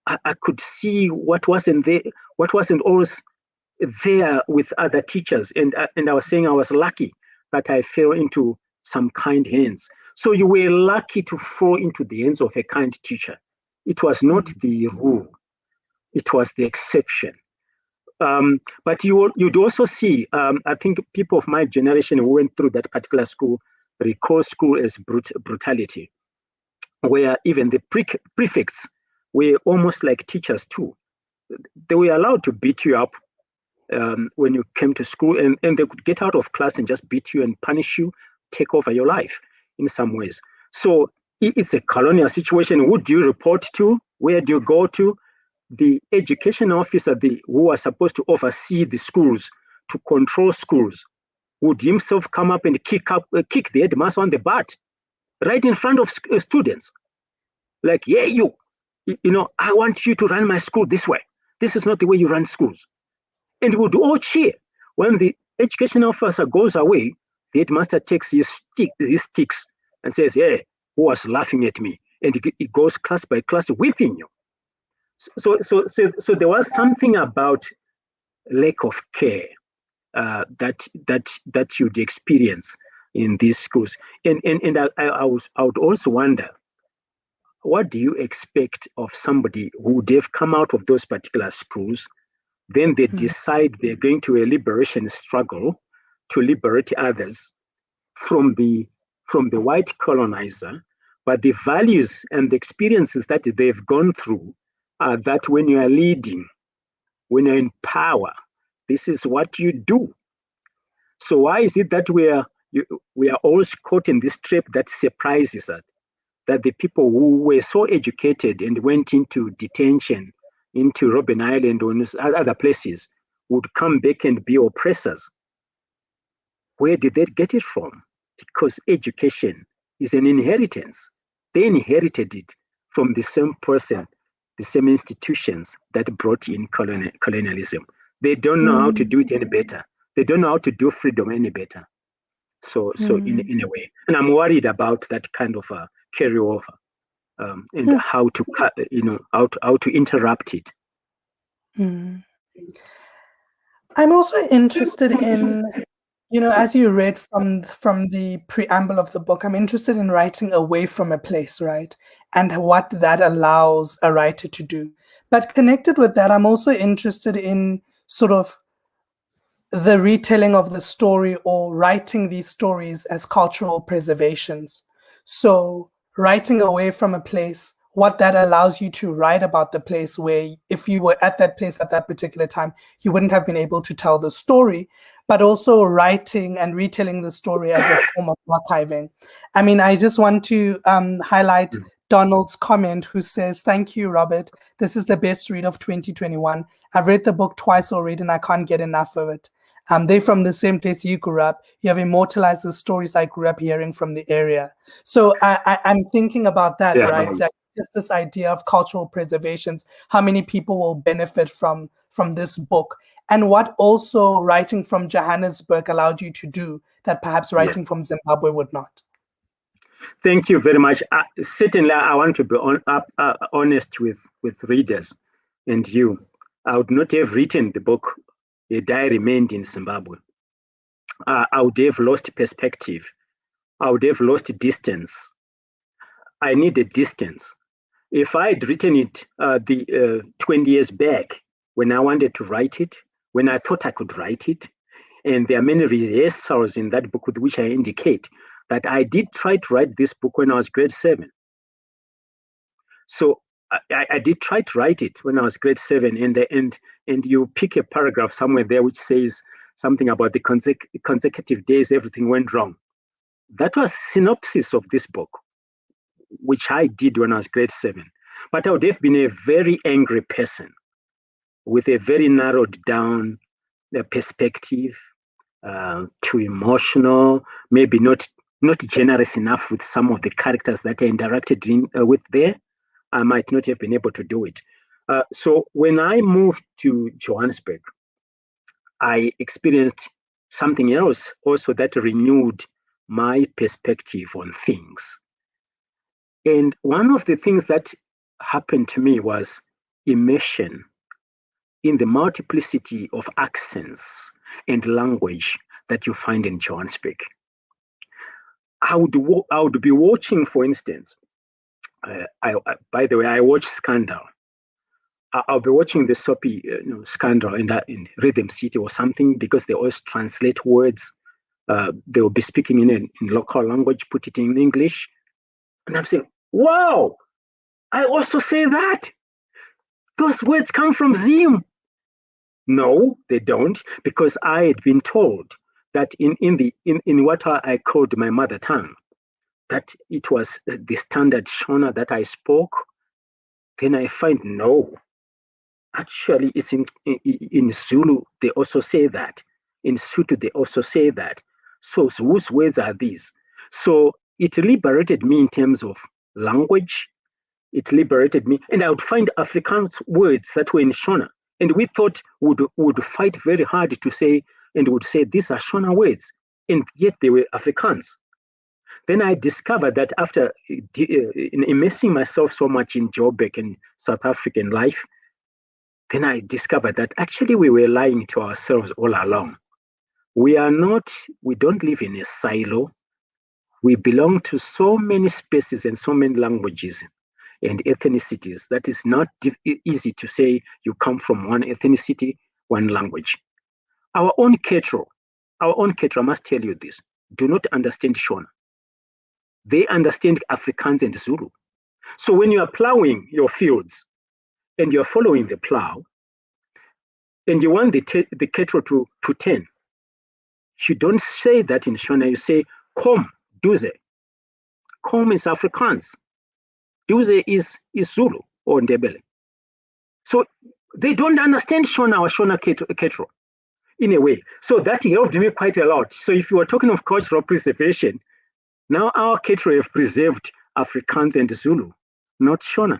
I could see what wasn't there, what wasn't always there with other teachers, and I was saying I was lucky that I fell into some kind hands. So you were lucky to fall into the hands of a kind teacher. It was not the rule; it was the exception. But you'd also see, I think people of my generation who went through that particular school recall school as brutality, where even the prefects were almost like teachers too. They were allowed to beat you up when you came to school, and they could get out of class and just beat you and punish you, take over your life in some ways. So it's a colonial situation. Who do you report to? Where do you go to? The education officer, who was supposed to oversee the schools, to control schools, would himself come up and kick the headmaster on the butt right in front of students. Like, yeah, I want you to run my school this way. This is not the way you run schools. And we would all cheer. When the education officer goes away, the headmaster takes his sticks and says, "Hey, who was laughing at me?" And he goes class by class whipping you. So there was something about lack of care that you'd experience in these schools. And I would also wonder, what do you expect of somebody who would have come out of those particular schools? Then they decide they're going to a liberation struggle to liberate others from the white colonizer, but the values and the experiences that they've gone through are that when you are leading, when you're in power, this is what you do. So why is it that we are always caught in this trap that surprises us? That the people who were so educated and went into detention, into Robben Island or other places, would come back and be oppressors. Where did they get it from? Because education is an inheritance. They inherited it from the same person, the same institutions that brought in colonialism. They don't know how to do it any better. They don't know how to do freedom any better. So in a way, and I'm worried about that kind of a carryover and how to interrupt it. I'm also interested in, as you read from the preamble of the book, I'm interested in writing away from a place, right? And what that allows a writer to do. But connected with that, I'm also interested in sort of the retelling of the story or writing these stories as cultural preservations. So writing away from a place, what that allows you to write about the place where if you were at that place at that particular time, you wouldn't have been able to tell the story, but also writing and retelling the story as a form of archiving. I mean, I just want to highlight Donald's comment who says, "Thank you, Robert. This is the best read of 2021. I've read the book twice already and I can't get enough of it. They're from the same place you grew up. You have immortalized the stories I grew up hearing from the area." So I'm thinking about that, right? Like just this idea of cultural preservations, how many people will benefit from this book, and what also writing from Johannesburg allowed you to do that perhaps writing from Zimbabwe would not. Thank you very much. Certainly, I want to be honest with readers and you. I would not have written the book had I remained in Zimbabwe. I would have lost perspective. I would have lost distance. I needed distance. If I had written it 20 years back, when I wanted to write it, when I thought I could write it, and there are many rehearsals in that book with which I indicate that I did try to write this book when I was grade 7. So I did try to write it when I was grade 7, and you pick a paragraph somewhere there which says something about the consecutive days everything went wrong. That was synopsis of this book, which I did when I was grade 7. But I would have been a very angry person with a very narrowed down perspective, too emotional, maybe not generous enough with some of the characters that I interacted with there. I might not have been able to do it. So when I moved to Johannesburg, I experienced something else also that renewed my perspective on things. And one of the things that happened to me was immersion in the multiplicity of accents and language that you find in Johannesburg. I would be watching, for instance, by the way, I watch Scandal. I'll be watching the soapy Scandal in Rhythm City or something, because they always translate words. They will be speaking in local language, put it in English. And I'm saying, wow, I also say that. Those words come from Zim. No, they don't, because I had been told that in what I called my mother tongue, that it was the standard Shona that I spoke. Then I find no. Actually, it's in Zulu, they also say that. In Sotho, they also say that. So whose words are these? So it liberated me in terms of language. It liberated me. And I would find Afrikaans words that were in Shona. And we thought would fight very hard to say, and would say, these are Shona words. And yet they were Afrikaans. Then I discovered that after immersing myself so much in Joburg and South African life, then I discovered that actually we were lying to ourselves all along. We don't live in a silo. We belong to so many spaces and so many languages and ethnicities that is not easy to say you come from one ethnicity, one language. Our own Ketro, I must tell you this, do not understand Shona. They understand Afrikaans and Zulu. So when you are plowing your fields and you're following the plow and you want the Ketro to turn, you don't say that in Shona, you say, Kom, Duze. Kom is Afrikaans. Duze is Zulu or Ndebele. So they don't understand Shona or Shona Ketro in a way. So that helped me quite a lot. So if you were talking of cultural preservation, now our Ketro have preserved Afrikaans and Zulu, not Shona.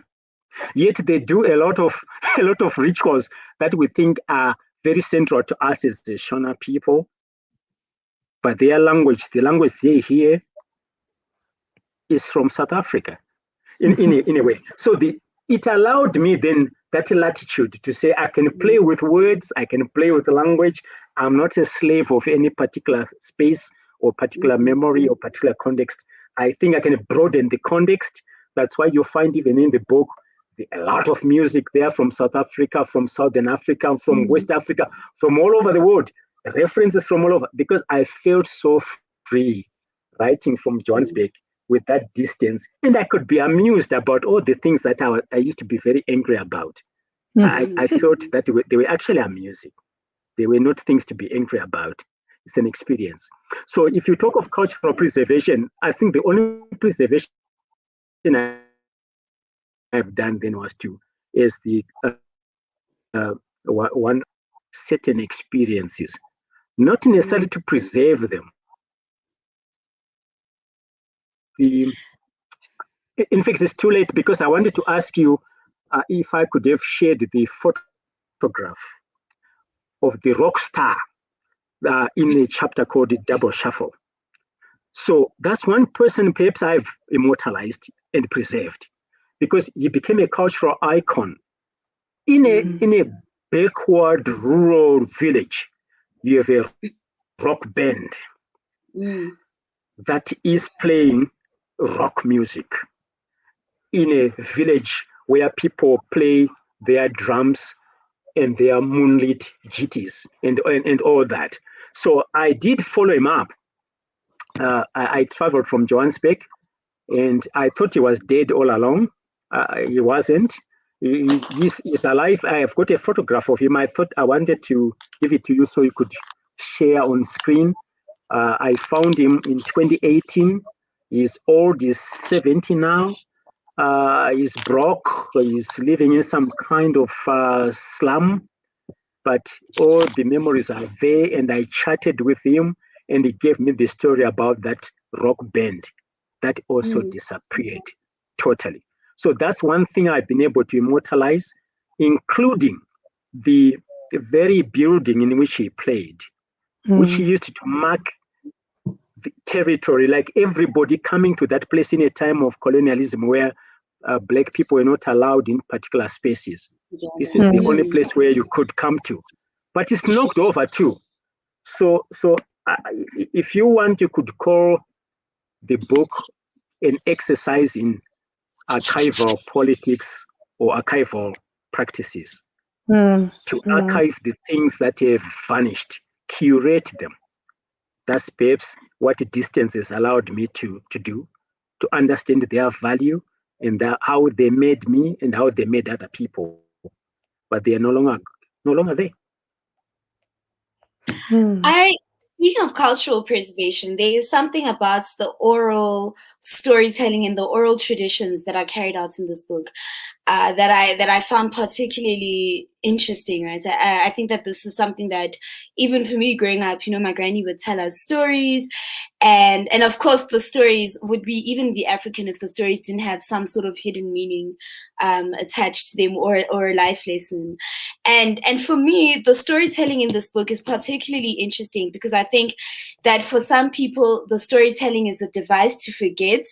Yet they do a lot of rituals that we think are very central to us as the Shona people. But their language, the language they hear, is from South Africa, in a way. So it allowed me then that latitude to say I can play with words, I can play with language. I'm not a slave of any particular space or particular memory or particular context. I think I can broaden the context. That's why you find even in the book a lot of music there from South Africa, from Southern Africa, from West Africa, from all over the world. References from all over, because I felt so free writing from Johannesburg with that distance, and I could be amused about all the things that I used to be very angry about. I felt that they were actually amusing. They were not things to be angry about. It's an experience. So if you talk of cultural preservation, I think the only preservation I've done then was one certain experiences, not necessarily to preserve them. In fact, it's too late, because I wanted to ask you if I could have shared the photograph of the rock star in a chapter called Double Shuffle. So that's one person perhaps I've immortalized and preserved, because he became a cultural icon in a backward rural village. You have a rock band that is playing rock music in a village where people play their drums and their moonlit GTs and all that. So I did follow him up. I traveled from Johannesburg, and I thought he was dead all along. He wasn't. He's alive. I have got a photograph of him. I thought I wanted to give it to you so you could share on screen. I found him in 2018. He's old. He's 70 now. He's broke. He's living in some kind of slum. But all the memories are there, and I chatted with him, and he gave me the story about that rock band that also disappeared totally. So that's one thing I've been able to immortalize, including the very building in which he played, which he used to mark the territory, like everybody coming to that place in a time of colonialism where Black people were not allowed in particular spaces. This is the only place where you could come to. But it's knocked over too. So if you want, you could call the book an exercise in archival politics or archival practices. To archive the things that have vanished, curate them. That's perhaps what distance has allowed me to do, to understand their value and how they made me and how they made other people. But they are no longer there. Speaking of cultural preservation, there is something about the oral storytelling and the oral traditions that are carried out in this book that I found particularly interesting, right? I think that this is something that even for me growing up, my granny would tell us stories, and of course the stories would even be African if the stories didn't have some sort of hidden meaning attached to them or a life lesson. And for me, the storytelling in this book is particularly interesting because I think that for some people, the storytelling is a device to forget.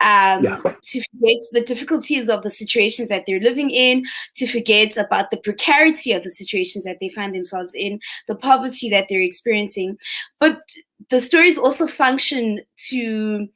To forget the difficulties of the situations that they're living in, to forget about the precarity of the situations that they find themselves in, the poverty that they're experiencing. But the stories also function to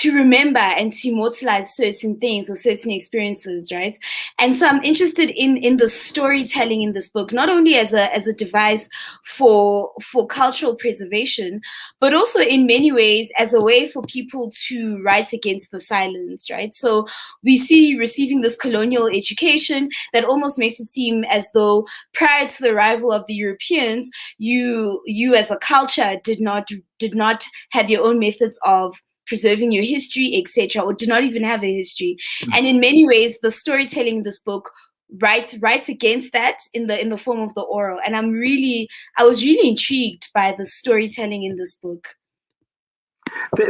remember and to immortalize certain things or certain experiences, right? And so I'm interested in the storytelling in this book, not only as a device for cultural preservation, but also in many ways as a way for people to write against the silence, right? So we see receiving this colonial education that almost makes it seem as though prior to the arrival of the Europeans, you as a culture did not have your own methods of preserving your history, etc., or do not even have a history. And in many ways, the storytelling in this book writes against that in the form of the oral. And I was really intrigued by the storytelling in this book.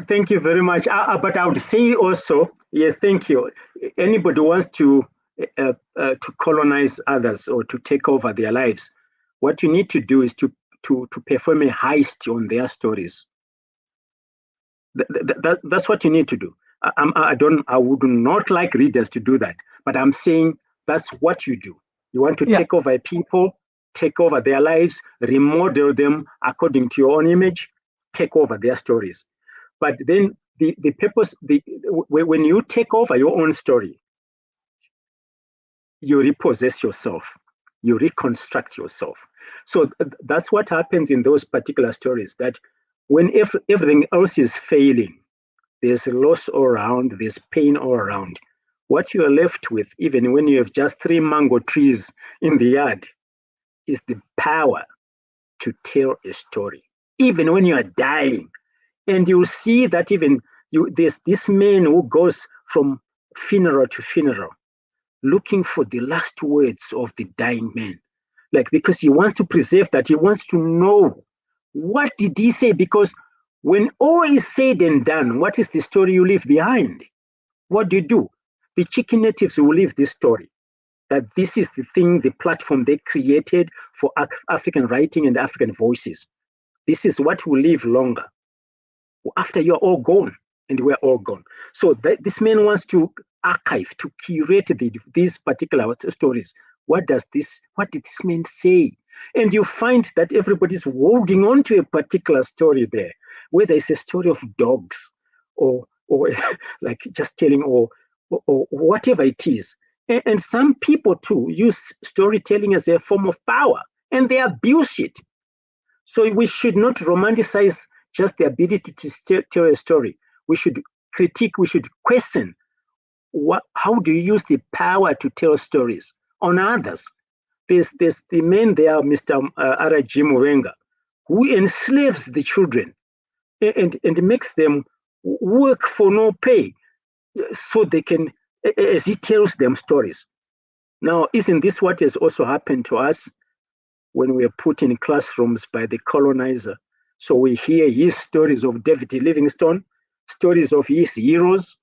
Thank you very much. But I would say also, yes, thank you. Anybody who wants to colonize others or to take over their lives, what you need to do is to perform a heist on their stories. That's what you need to do. I would not like readers to do that, but I'm saying that's what you do. You want to take over people, take over their lives, remodel them according to your own image, take over their stories. But then the purpose, when you take over your own story, you repossess yourself, you reconstruct yourself. So that's what happens in those particular stories, that when everything else is failing, there's loss all around, there's pain all around. What you are left with, even when you have just 3 mango trees in the yard, is the power to tell a story, even when you are dying. And you'll see that there's this man who goes from funeral to funeral, looking for the last words of the dying man. Because he wants to preserve that, he wants to know, what did he say? Because when all is said and done, what is the story you leave behind? What do? The Chicken natives will leave this story, that this is the thing, the platform they created for African writing and African voices. This is what will live longer after you're all gone, and we're all gone. So this man wants to archive, to curate these particular stories. What did this man say? And you find that everybody's holding on to a particular story there, whether it's a story of dogs or like just telling or whatever it is. And some people too use storytelling as a form of power, and they abuse it. So we should not romanticize just the ability to tell a story. We should critique, we should question how do you use the power to tell stories on others? There's the man there, Mr. Robert Chimurenga, who enslaves the children and makes them work for no pay so they can, as he tells them stories. Now, isn't this what has also happened to us when we are put in classrooms by the colonizer? So we hear his stories of David Livingstone, stories of his heroes,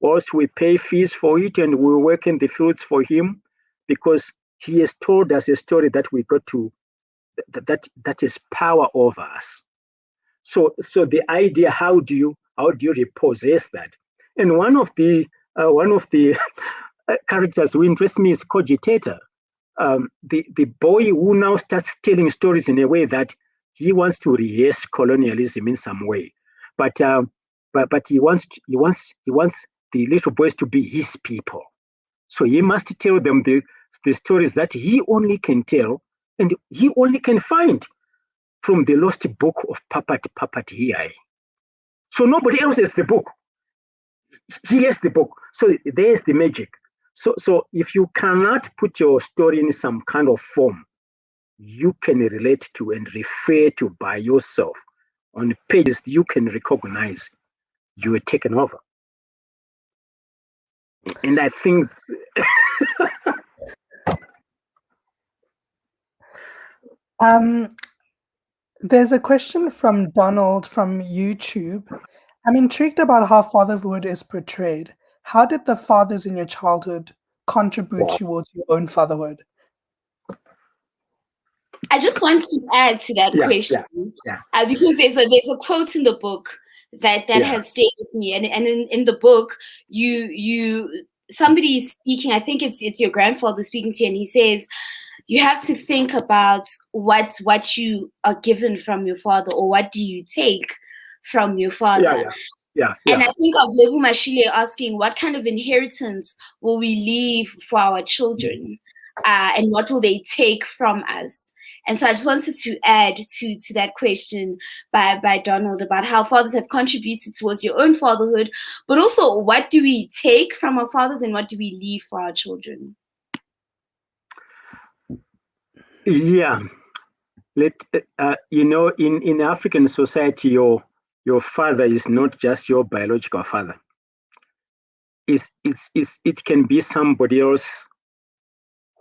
whilst we pay fees for it and we work in the fields for him, because he has told us a story that we got to, that is power over us. So the idea, how do you repossess that? And one of the characters who interests me is Cogitator, the boy who now starts telling stories in a way that he wants to rehearse colonialism in some way, but he wants the little boys to be his people. So he must tell them the stories that he only can tell and he only can find from the lost book of Papat here. So nobody else has the book. He has the book. So there's the magic. So if you cannot put your story in some kind of form, you can relate to and refer to by yourself on pages you can recognize, you are taken over. And I think there's a question from Donald from YouTube. I'm intrigued about how fatherhood is portrayed. How did the fathers in your childhood contribute towards your own fatherhood? I just want to add to that question because there's a quote in the book that has stayed with me, and in the book somebody is speaking. I think it's your grandfather speaking to you, and he says you have to think about what you are given from your father, or what do you take from your father. And I think of Lebu Mashile asking, what kind of inheritance will we leave for our children, and what will they take from us? And so I just wanted to add to that question by Donald about how fathers have contributed towards your own fatherhood, but also what do we take from our fathers and what do we leave for our children? Yeah, in African society, your father is not just your biological father. It can be somebody else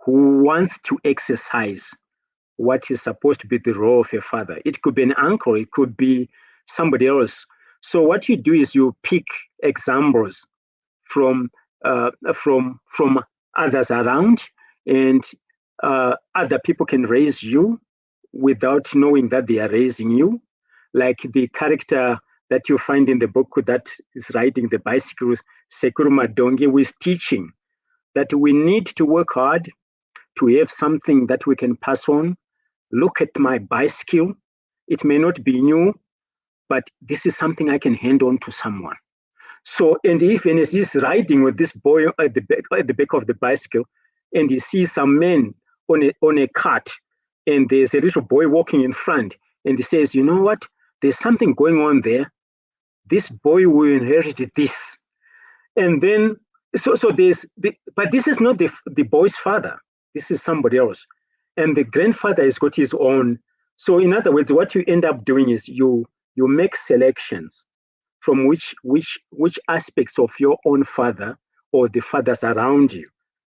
who wants to exercise what is supposed to be the role of a father. It could be an uncle, it could be somebody else. So what you do is you pick examples from others around, and other people can raise you without knowing that they are raising you. Like the character that you find in the book that is riding the bicycle, Sekuru Madonge, who is teaching that we need to work hard to have something that we can pass on. Look at my bicycle. It may not be new, but this is something I can hand on to someone. So, and even as he's riding with this boy at the back of the bicycle, and he sees some men on a cart, and there's a little boy walking in front, and he says, you know what? There's something going on there. This boy will inherit this. And then, so there's, but this is not the boy's father. This is somebody else. And the grandfather has got his own. So in other words, what you end up doing is you make selections from which aspects of your own father or the fathers around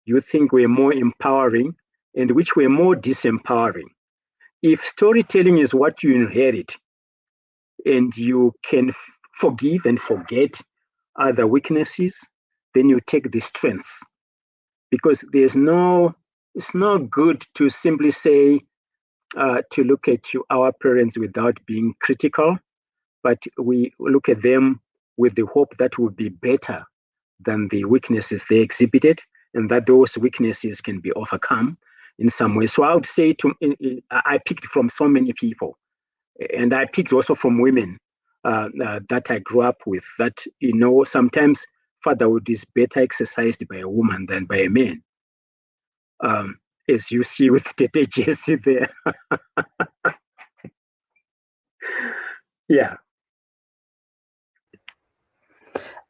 you think were more empowering and which were more disempowering. If storytelling is what you inherit and you can forgive and forget other weaknesses, then you take the strengths. Because it's not good to simply say, to look at our parents without being critical, but we look at them with the hope that will be better than the weaknesses they exhibited, and that those weaknesses can be overcome in some way. So I would say I picked from so many people, and I picked also from women that I grew up with, that, sometimes fatherhood is better exercised by a woman than by a man. As you see with Tete Jesse there. Yeah.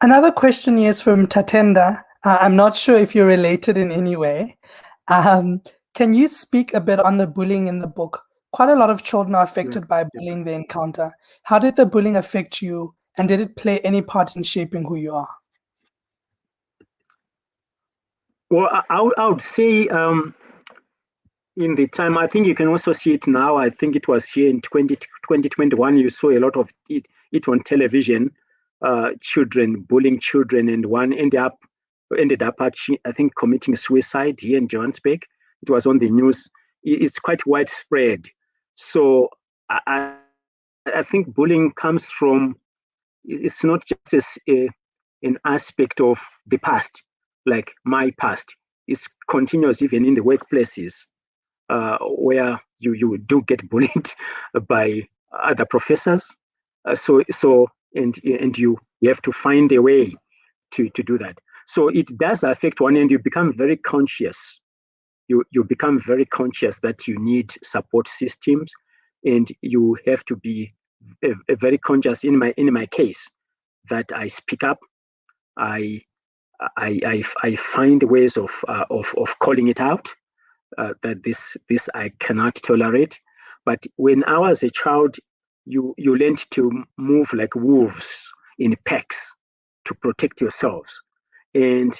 Another question is from Tatenda. I'm not sure if you're related in any way. Can you speak a bit on the bullying in the book? Quite a lot of children are affected by bullying they encounter. How did the bullying affect you, and did it play any part in shaping who you are? Well, I would say in the time, I think you can also see it now. I think it was here in 2021, you saw a lot of it on television, children bullying children, and one ended up actually, I think, committing suicide here in Johannesburg. It was on the news. It's quite widespread. So I think bullying comes from, it's not just an aspect of the past, like my past. It's continuous even in the workplaces, where you do get bullied by other professors. And you have to find a way to do that. So it does affect one, and you become very conscious. You become very conscious that you need support systems, and you have to be very conscious. In my case, that I speak up. I find ways of calling it out, that this I cannot tolerate. But when I was a child, you learned to move like wolves in packs to protect yourselves, and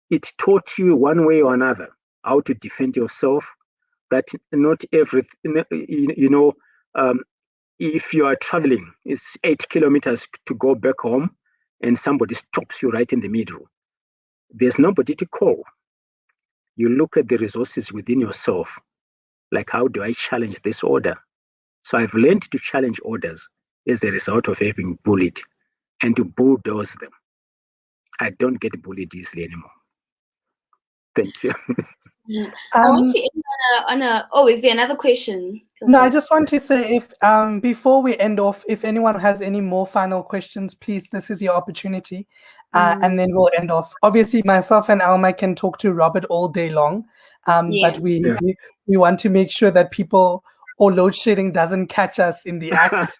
it taught you one way or another how to defend yourself. That not every if you are traveling, it's 8 kilometers to go back home, and somebody stops you right in the middle. There's nobody to call. You look at the resources within yourself, like, how do I challenge this order? So I've learned to challenge orders as a result of having bullied, and to bulldoze them. I don't get bullied easily anymore. Thank you. I want to end on a. Oh, is there another question? No, I just want to say, if before we end off, if anyone has any more final questions, please, this is your opportunity, and then we'll end off. Obviously, myself and Alma can talk to Robert all day long, but we want to make sure that people or load shedding doesn't catch us in the act.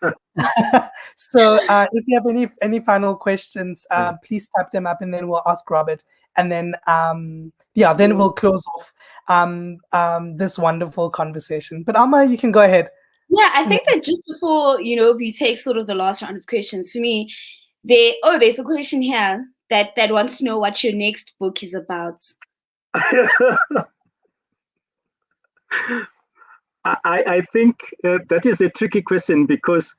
So if you have any final questions, please type them up, and then we'll ask Robert, and then then we'll close off this wonderful conversation. But Alma, you can go ahead. Yeah, I think that just before we take sort of the last round of questions, for me, there's a question here that wants to know what your next book is about. I think that is a tricky question, because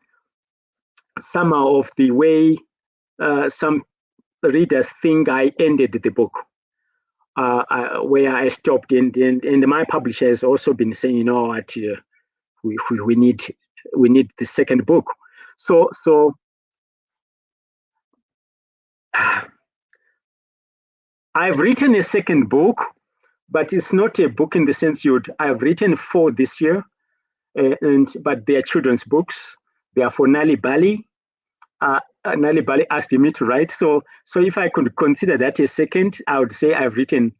somehow of the way some readers think I ended the book, where I stopped, and my publisher has also been saying, you know what, we need the second book. So I've written a second book, but it's not a book in the sense I've written 4 this year, but they are children's books. They are for Nali Bali. Nali Bali asked me to write. So if I could consider that a second, I would say I've written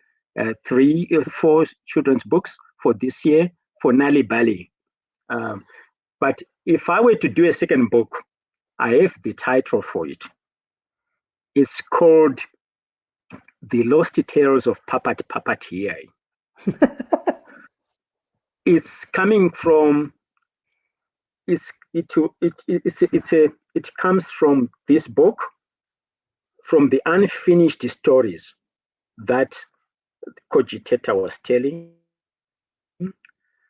4 children's books for this year for Nali Bali. But if I were to do a second book, I have the title for it. It's called The Lost Tales of Papat here. It's coming from it comes from this book, from the unfinished stories that Cogitator was telling,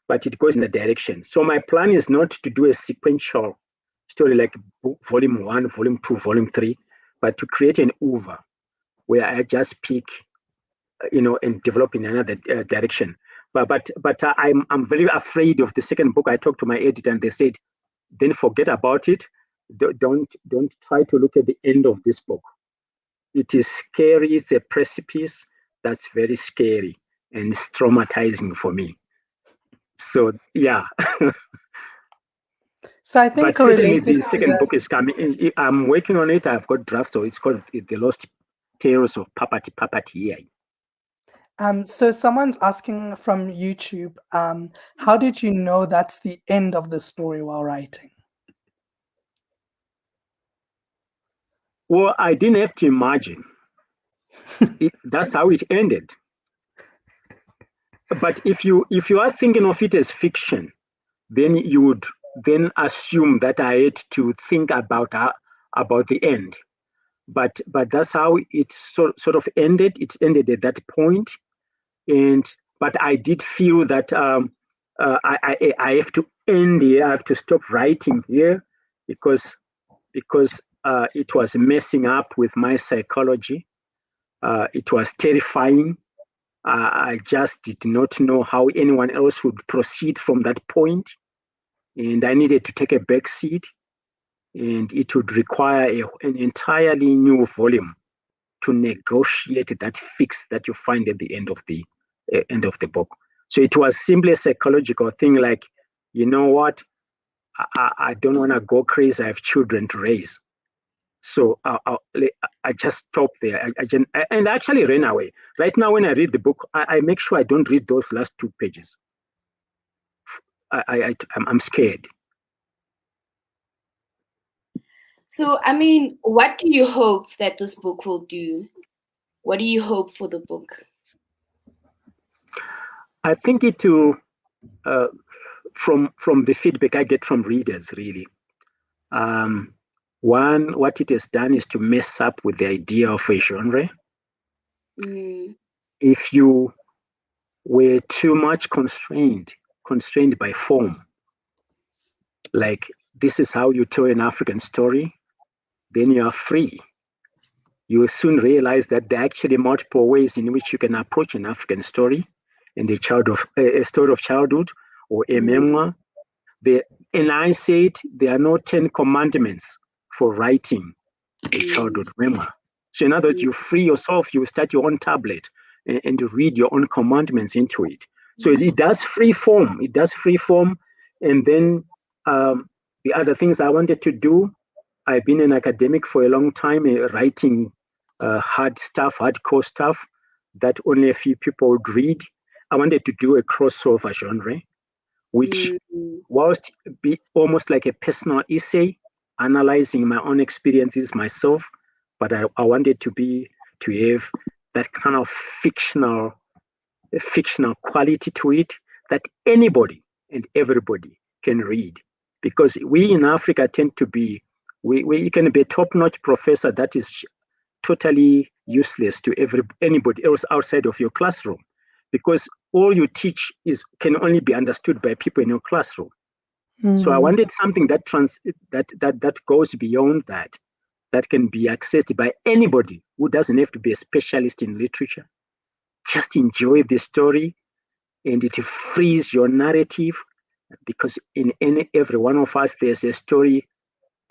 but it goes in the direction. So my plan is not to do a sequential story like volume 1, volume 2, volume 3, but to create an oeuvre where I just pick, and develop in another direction. But I'm very afraid of the second book. I talked to my editor, and they said, then forget about it. Don't try to look at the end of this book. It is scary. It's a precipice that's very scary, and it's traumatizing for me. So yeah. So I think, but certainly the second book is coming. I'm working on it. I've got drafts, so it's called The Lost Tales of Papat here. So someone's asking from YouTube, how did you know that's the end of the story while writing? Well, I didn't have to imagine. That's how it ended. But if you are thinking of it as fiction, then you would then assume that I had to think about the end. But that's how it sort of ended. It's ended at that point, but I did feel that I have to end here. I have to stop writing here because it was messing up with my psychology. It was terrifying. I just did not know how anyone else would proceed from that point, and I needed to take a back seat, and it would require an entirely new volume to negotiate that fix that you find at the end of the book. So it was simply a psychological thing, like, you know what, I don't want to go crazy. I have children to raise. So I just stopped there. And I actually ran away. Right now, when I read the book, I make sure I don't read those last 2 pages. I'm scared. So, I mean, what do you hope that this book will do? What do you hope for the book? I think it will, from the feedback I get from readers, really. One, what it has done is to mess up with the idea of a genre. If you were too much constrained by form, like this is how you tell an African story, then you are free. You will soon realize that there are actually multiple ways in which you can approach an African story, and a story of childhood or a memoir. And I said there are no 10 commandments for writing a childhood memoir. So in other words, you free yourself, you start your own tablet and you read your own commandments into it. So it does free form. And then the other things I wanted to do, I've been an academic for a long time, writing hardcore stuff that only a few people would read. I wanted to do a crossover genre, which whilst be almost like a personal essay, analyzing my own experiences myself, but I wanted to have that kind of fictional quality to it that anybody and everybody can read. Because we in Africa tend to be, you can be a top-notch professor that is totally useless to anybody else outside of your classroom, because all you teach can only be understood by people in your classroom. So I wanted something that goes beyond that can be accessed by anybody who doesn't have to be a specialist in literature. Just enjoy the story, and it frees your narrative, because in every one of us there's a story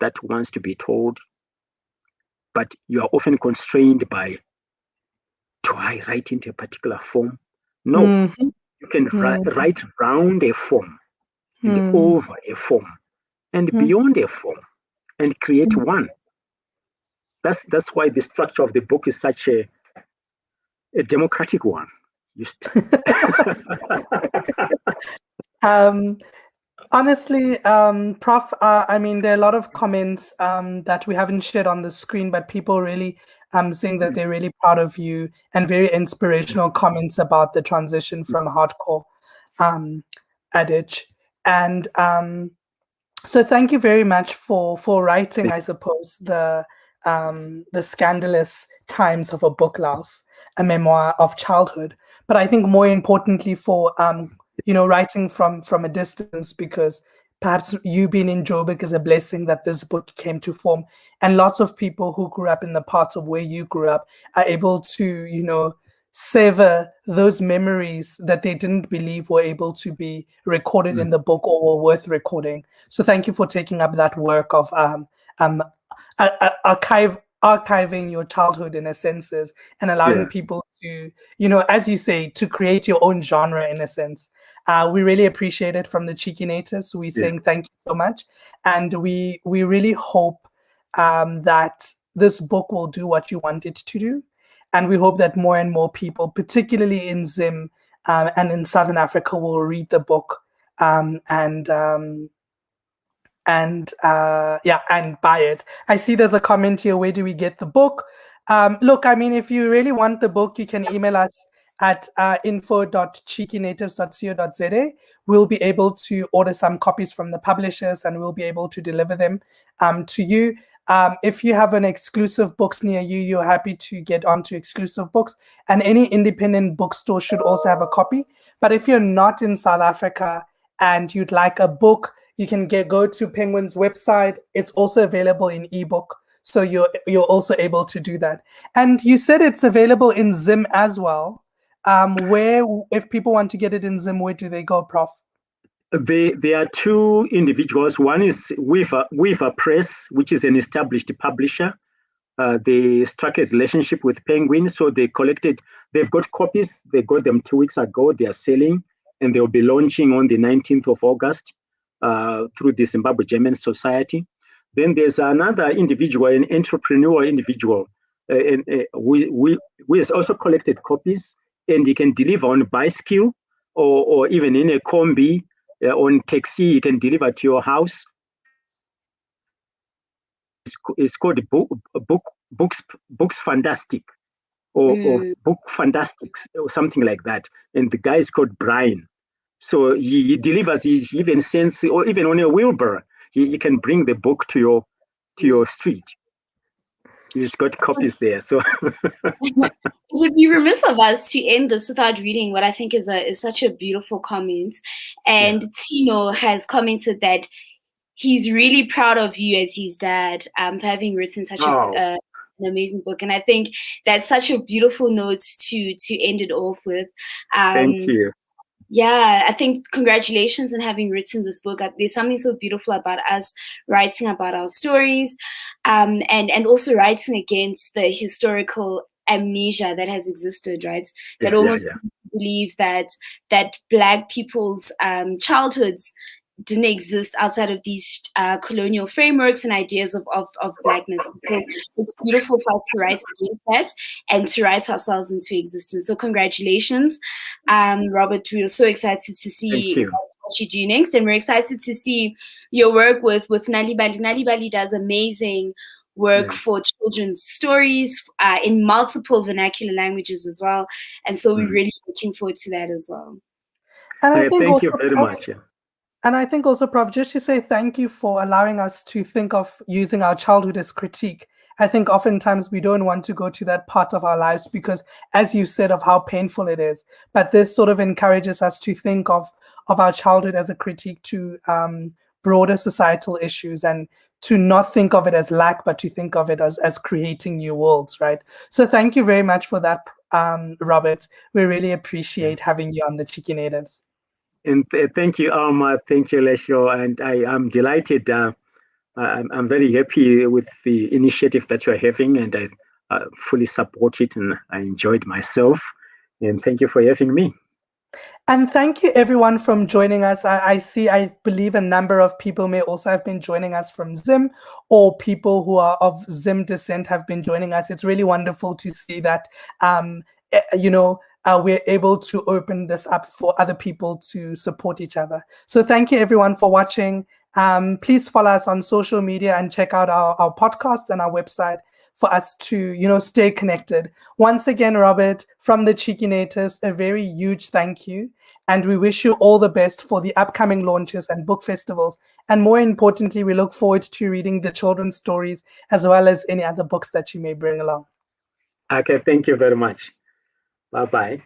that wants to be told, but you are often constrained by, do I write into a particular form? No, you can write around a form and over a form and beyond a form and create one. That's why the structure of the book is such a democratic one. Honestly, Prof, I mean, there are a lot of comments that we haven't shared on the screen, but people really saying that they're really proud of you, and very inspirational comments about the transition from hardcore adage. And so thank you very much for writing, I suppose, the Scandalous Times of a Book Louse, a memoir of childhood. But I think more importantly for writing from a distance, because perhaps you being in Joburg is a blessing that this book came to form, and lots of people who grew up in the parts of where you grew up are able to savor those memories that they didn't believe were able to be recorded in the book or were worth recording. So thank you for taking up that work of archiving your childhood in a sense, and allowing people to, as you say, to create your own genre in a sense. We really appreciate it from the Cheeky Natives. We're saying thank you so much. And we really hope that this book will do what you want it to do. And we hope that more and more people, particularly in Zim and in Southern Africa, will read the book and buy it. I see there's a comment here. Where do we get the book? Look, I mean, if you really want the book, you can email us at info.cheekynatives.co.za. We'll be able to order some copies from the publishers and we'll be able to deliver them to you. If you have an exclusive books near you, you're happy to get onto exclusive books, and any independent bookstore should also have a copy. But if you're not in South Africa and you'd like a book, you can go to Penguin's website. It's also available in ebook. So you're also able to do that. And you said it's available in Zim as well. Where, if people want to get it in Zim, where do they go, Prof? There are two individuals. One is Weaver Press, which is an established publisher. They struck a relationship with Penguin, so they've got copies. They got them 2 weeks ago. They are selling, and they'll be launching on the 19th of August through the Zimbabwe German Society. Then there's another individual, an entrepreneurial individual, who has also collected copies, and he can deliver on bicycle or even in a combi, on taxi. He can deliver to your house. It's called Books Fantastic or Book Fantastics or something like that. And the guy is called Brian. So he delivers. He even sends, or even on a wheelbarrow, he can bring the book to your street. He's got copies there. So it would be remiss of us to end this without reading what I think is such a beautiful comment. And Tino has commented that he's really proud of you as his dad for having written such an amazing book. And I think that's such a beautiful note to end it off with. Thank you. Yeah, I think congratulations on having written this book. There's something so beautiful about us writing about our stories, and also writing against the historical amnesia that has existed, right? That almost believe that Black people's childhoods didn't exist outside of these colonial frameworks and ideas of Blackness. So it's beautiful for us to write against that and to write ourselves into existence. So congratulations, Robert. We are so excited to see what you do next, and we're excited to see your work with Nalibali. Nalibali does amazing work for children's stories in multiple vernacular languages as well, and so we're really looking forward to that as well. And I think thank you very much. And I think also, Prof, just to say thank you for allowing us to think of using our childhood as critique. I think oftentimes we don't want to go to that part of our lives because, as you said, of how painful it is. But this sort of encourages us to think of our childhood as a critique to broader societal issues, and to not think of it as lack, but to think of it as creating new worlds, right? So thank you very much for that, Robert. We really appreciate having you on the Cheeky Natives. And thank you, Alma. Thank you, Lesho. And I am delighted. I'm very happy with the initiative that you're having, and I fully support it, and I enjoyed myself. And thank you for having me. And thank you, everyone, from joining us. I believe a number of people may also have been joining us from Zim, or people who are of Zim descent have been joining us. It's really wonderful to see that, we're able to open this up for other people to support each other. So thank you, everyone, for watching. Please follow us on social media and check out our podcasts and our website for us to, stay connected. Once again, Robert, from the Cheeky Natives, a very huge thank you. And we wish you all the best for the upcoming launches and book festivals. And more importantly, we look forward to reading the children's stories as well as any other books that you may bring along. Okay, thank you very much. Bye-bye.